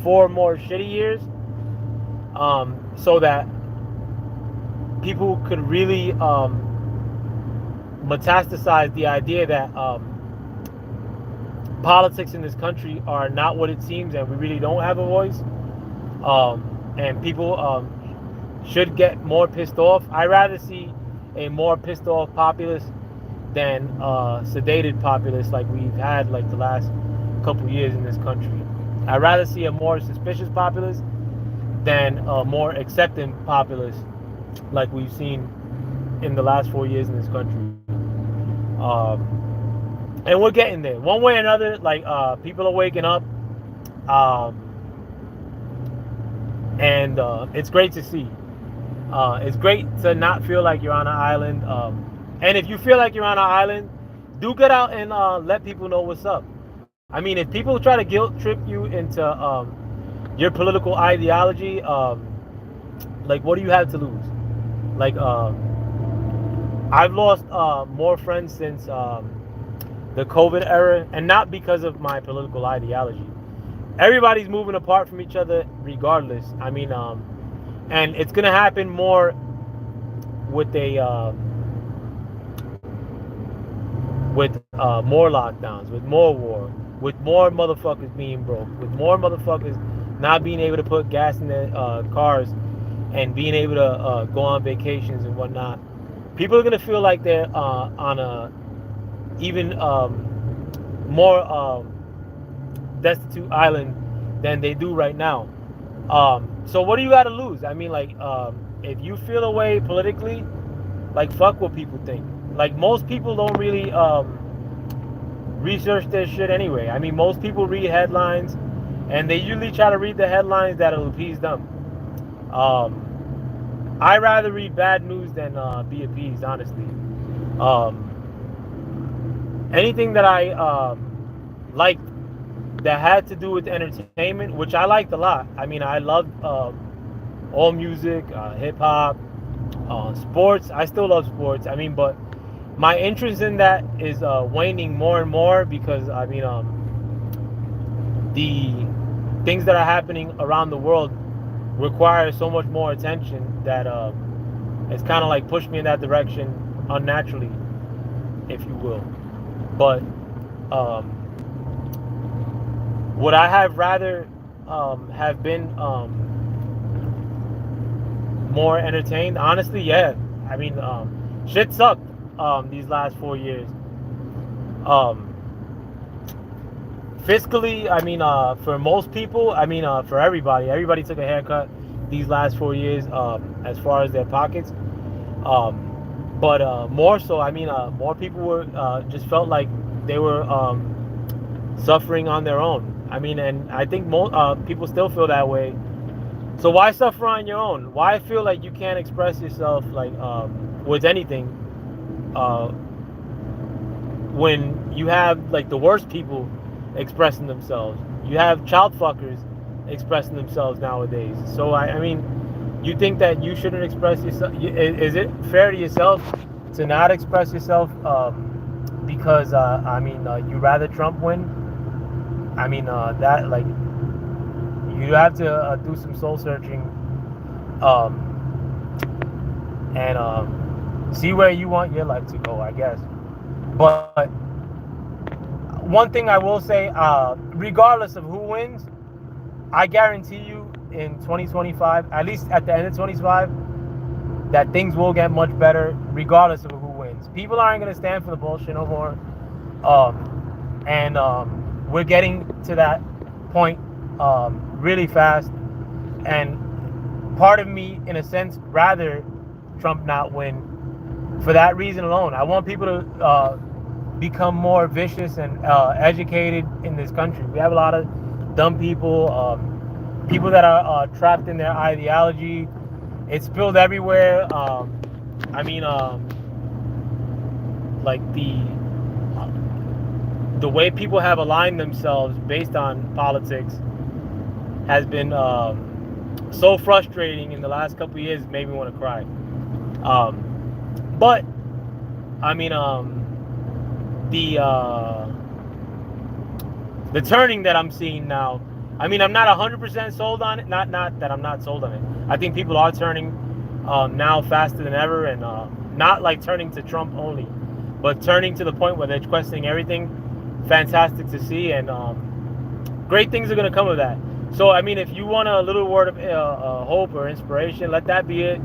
4 more shitty years, so that people could really metastasize the idea that politics in this country are not what it seems, and we really don't have a voice, and people should get more pissed off. I'd rather see a more pissed off populace than sedated populace like we've had like the last couple years in this country. I'd rather see a more suspicious populace than a more accepting populace like we've seen in the last 4 years in this country. And we're getting there one way or another. Like people are waking up, and it's great to see. It's great to not feel like you're on an island, and if you feel like you're on an island, do get out and let people know what's up. I mean, if people try to guilt trip you into your political ideology, like, what do you have to lose? Like, I've lost more friends since the COVID era, and not because of my political ideology. Everybody's moving apart from each other regardless. I mean, and it's gonna happen more with more lockdowns, with more war, with more motherfuckers being broke, with more motherfuckers not being able to put gas in their cars and being able to go on vacations and whatnot. People are gonna feel like they're on a even more destitute island than they do right now. So what do you got to lose? I mean, like, if you feel a way politically, like, fuck what people think. Like, most people don't really research their shit anyway. I mean, most people read headlines, and they usually try to read the headlines that'll appease them. I'd rather read bad news than be appeased, honestly. Anything that I liked that had to do with entertainment, which I liked a lot. I mean, I loved all music, hip-hop, sports. I still love sports. I mean, but my interest in that is waning more and more because, I mean, the things that are happening around the world require so much more attention that it's kind of like pushed me in that direction unnaturally, if you will. But would I have rather have been more entertained? Honestly, yeah. I mean, shit sucked these last 4 years. Fiscally, I mean, for most people, I mean, for everybody took a haircut these last 4 years as far as their pockets. But more so, I mean, more people were just felt like they were suffering on their own. I mean, and I think people still feel that way. So why suffer on your own? Why feel like you can't express yourself like with anything when you have like the worst people expressing themselves? You have child fuckers expressing themselves nowadays. So I mean, you think that you shouldn't express yourself? Is it fair to yourself to not express yourself because I mean, you rather Trump win? I mean, that, like, you have to do some soul searching and see where you want your life to go, I guess. But one thing I will say, regardless of who wins, I guarantee you in 2025, at least at the end of 2025, that things will get much better regardless of who wins. People aren't going to stand for the bullshit no more. And we're getting to that point really fast. And part of me, in a sense, rather Trump not win for that reason alone. I want people to become more vicious and educated in this country. We have a lot of dumb people, people that are trapped in their ideology. It's spilled everywhere. I mean, like the way people have aligned themselves based on politics has been so frustrating in the last couple of years. It made me want to cry. But I mean, the turning that I'm seeing now. I mean, I'm not 100% sold on it. Not that I'm not sold on it. I think people are turning now faster than ever, and not like turning to Trump only, but turning to the point where they're questioning everything. Fantastic to see, and great things are going to come of that. So, I mean, if you want a little word of hope or inspiration, let that be it.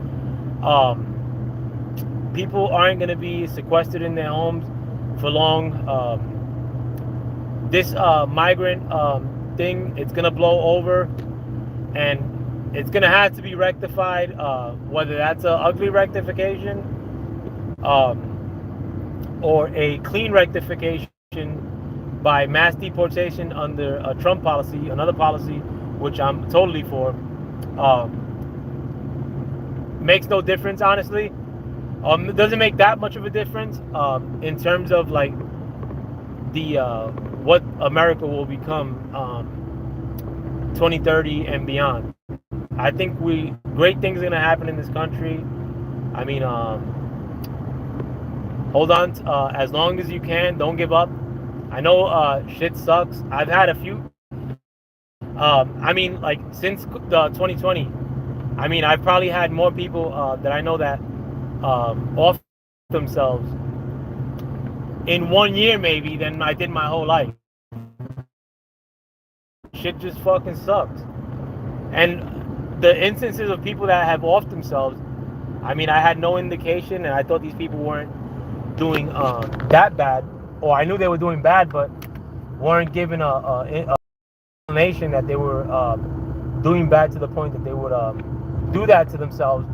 People aren't going to be sequestered in their homes for long. This migrant thing, it's going to blow over, and it's going to have to be rectified, whether that's an ugly rectification or a clean rectification by mass deportation under a Trump policy, another policy which I'm totally for. Makes no difference, honestly. It doesn't make that much of a difference in terms of like the what America will become 2030 and beyond. I think great things are gonna happen in this country. I mean, hold on as long as you can. Don't give up. I know shit sucks. I've had a few. I mean, like since 2020. I mean, I've probably had more people that I know that off themselves in 1 year maybe than I did my whole life. Shit just fucking sucks. And the instances of people that have off themselves, I mean, I had no indication, and I thought these people weren't doing that bad, or I knew they were doing bad, but weren't given a explanation that they were doing bad to the point that they would do that to themselves.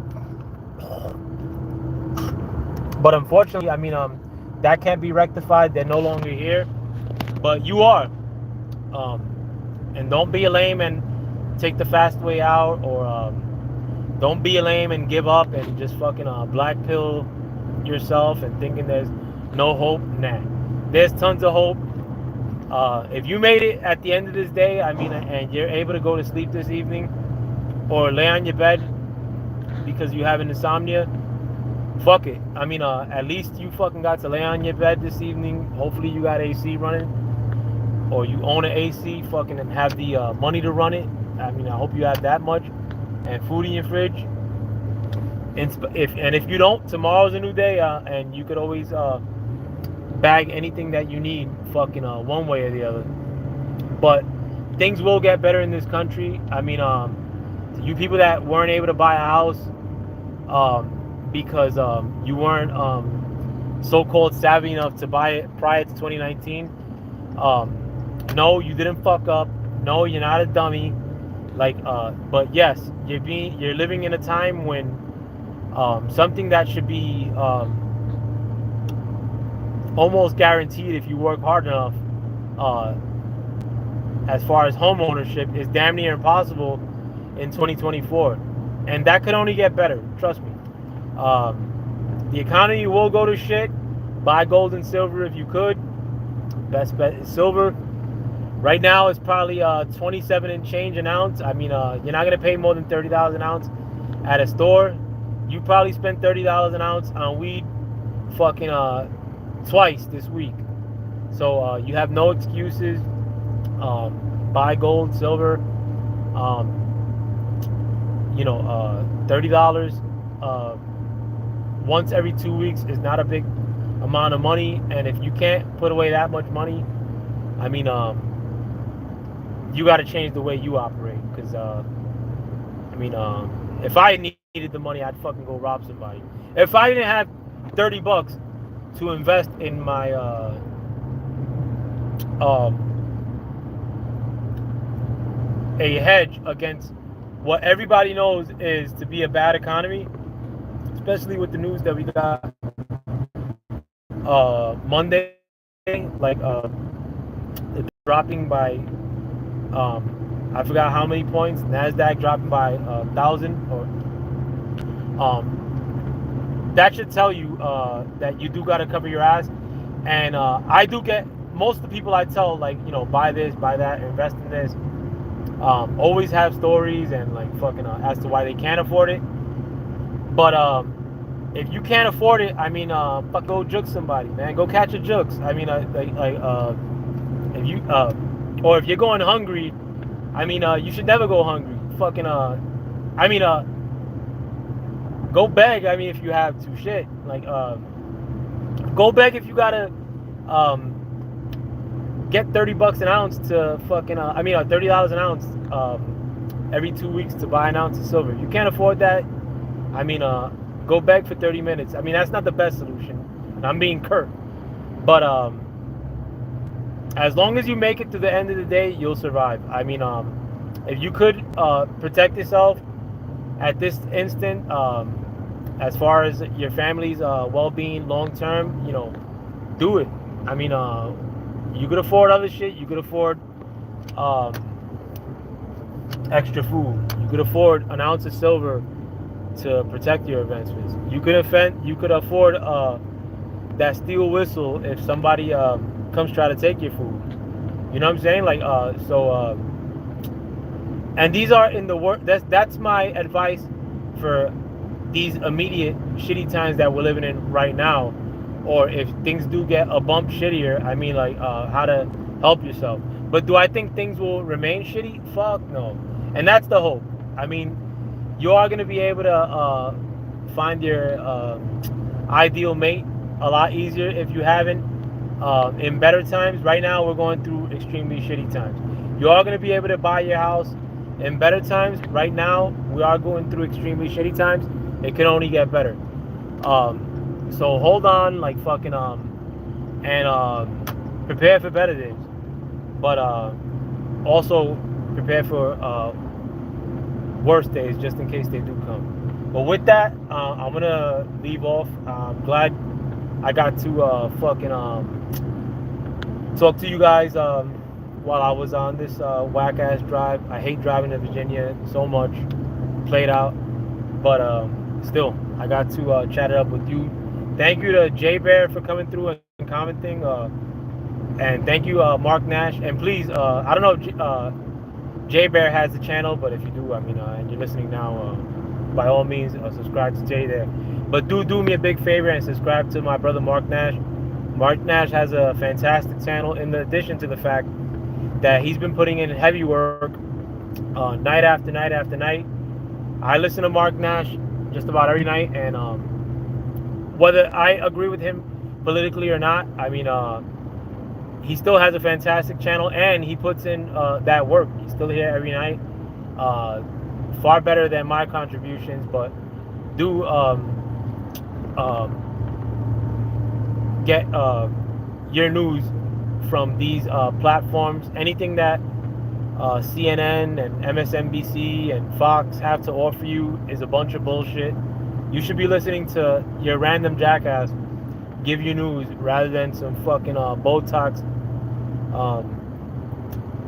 But unfortunately, I mean, that can't be rectified. They're no longer here, but you are. And don't be a lame and take the fast way out, or don't be a lame and give up and just fucking black pill yourself and thinking there's no hope. Nah, there's tons of hope. If you made it at the end of this day, I mean, and you're able to go to sleep this evening or lay on your bed because you have an insomnia, fuck it. I mean, at least you fucking got to lay on your bed this evening. Hopefully you got AC running, or you own an AC fucking and have the money to run it. I mean, I hope you have that much, and food in your fridge. And if you don't, tomorrow's a new day, and you could always bag anything that you need, fucking one way or the other. But things will get better in this country. I mean, you people that weren't able to buy a house because you weren't so-called savvy enough to buy it prior to 2019. No, you didn't fuck up. No, you're not a dummy. Like, but yes, you're living in a time when something that should be almost guaranteed if you work hard enough, as far as home ownership, is damn near impossible in 2024, and that could only get better. Trust me. The economy will go to shit. Buy gold and silver if you could. Best bet is silver. Right now it's probably 27 and change an ounce. I mean, you're not gonna pay more than $30 an ounce at a store. You probably spent $30 an ounce on weed fucking twice this week. So you have no excuses. Buy gold, silver. $30 once every 2 weeks is not a big amount of money. And if you can't put away that much money, I mean, you got to change the way you operate. Because, if I needed the money, I'd fucking go rob somebody. If I didn't have $30 to invest in my a hedge against what everybody knows is to be a bad economy, especially with the news that we got Monday, like it's dropping by I forgot how many points. Nasdaq dropping by 1,000 or that should tell you that you do got to cover your ass. And I do get most of the people I tell, like, you know, buy this, buy that, invest in this, always have stories and like fucking as to why they can't afford it. But if you can't afford it, I mean, fuck, go juke somebody, man. Go catch a jukes. I mean, if you or if you're going hungry, I mean, you should never go hungry. Fucking I mean, go beg. I mean, if you have to, shit. Like, go beg if you gotta get $30 an ounce to fucking. I mean, $30 an ounce every 2 weeks to buy an ounce of silver. If you can't afford that, I mean, go beg for 30 minutes. I mean, that's not the best solution. I'm being curt, but as long as you make it to the end of the day, you'll survive. I mean, if you could protect yourself at this instant, as far as your family's well-being long term, you know, do it. I mean, you could afford other shit. You could afford extra food. You could afford an ounce of silver to protect your investments. You could afford that steel whistle if somebody comes try to take your food. You know what I'm saying? Like, and these are in the work. That's my advice for these immediate shitty times that we're living in right now. Or if things do get a bump shittier, I mean, like, how to help yourself. But do I think things will remain shitty? Fuck no. And that's the hope. I mean, you are going to be able to find your ideal mate a lot easier if you haven't in better times. Right now, we're going through extremely shitty times. You are going to be able to buy your house in better times. Right now, we are going through extremely shitty times. It can only get better. So hold on, like, fucking, and prepare for better days. But also prepare for worse days just in case they do come. But with that, I'm gonna leave off. I'm glad I got to fucking talk to you guys while I was on this whack ass drive. I hate driving to Virginia so much. Played out, but still, I got to chat it up with you. Thank you to J Bear for coming through and commenting, and thank you, Mark Nash. And please, I don't know if J Bear has the channel, but if you do, I mean, and you're listening now, by all means, subscribe to Jay there. But do me a big favor and subscribe to my brother Mark Nash. Mark Nash has a fantastic channel, in addition to the fact that he's been putting in heavy work night after night after night. I listen to Mark Nash just about every night, and whether I agree with him politically or not, I mean, he still has a fantastic channel, and he puts in that work. He's still here every night, far better than my contributions. But do get your news from these platforms. Anything that CNN and MSNBC and Fox have to offer you is a bunch of bullshit. You should be listening to your random jackass give you news rather than some fucking Botox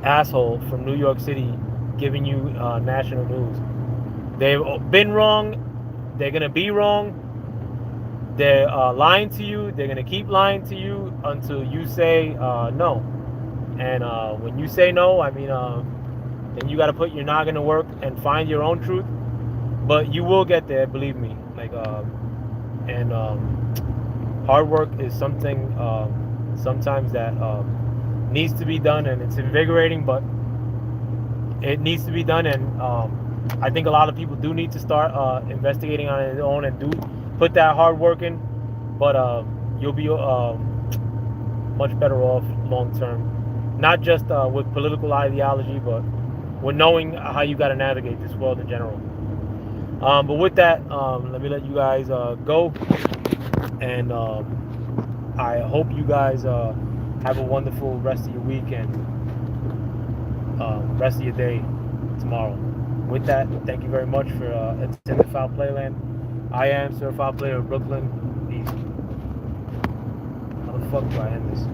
asshole from New York City giving you national news. They've been wrong. They're gonna be wrong. They're lying to you. They're gonna keep lying to you until you say no. And when you say no, I mean, then you got to put your noggin to work and find your own truth. But you will get there, believe me. Like, and hard work is something sometimes that needs to be done, and it's invigorating, but it needs to be done. And I think a lot of people do need to start investigating on their own and do put that hard work in. But you'll be much better off long term. Not just with political ideology, but with knowing how you got to navigate this world in general. But with that, let me let you guys go. And I hope you guys have a wonderful rest of your week and rest of your day tomorrow. With that, thank you very much for attending Foul Playland. I am Sir Foul Player of Brooklyn. Peace. How the fuck do I end this?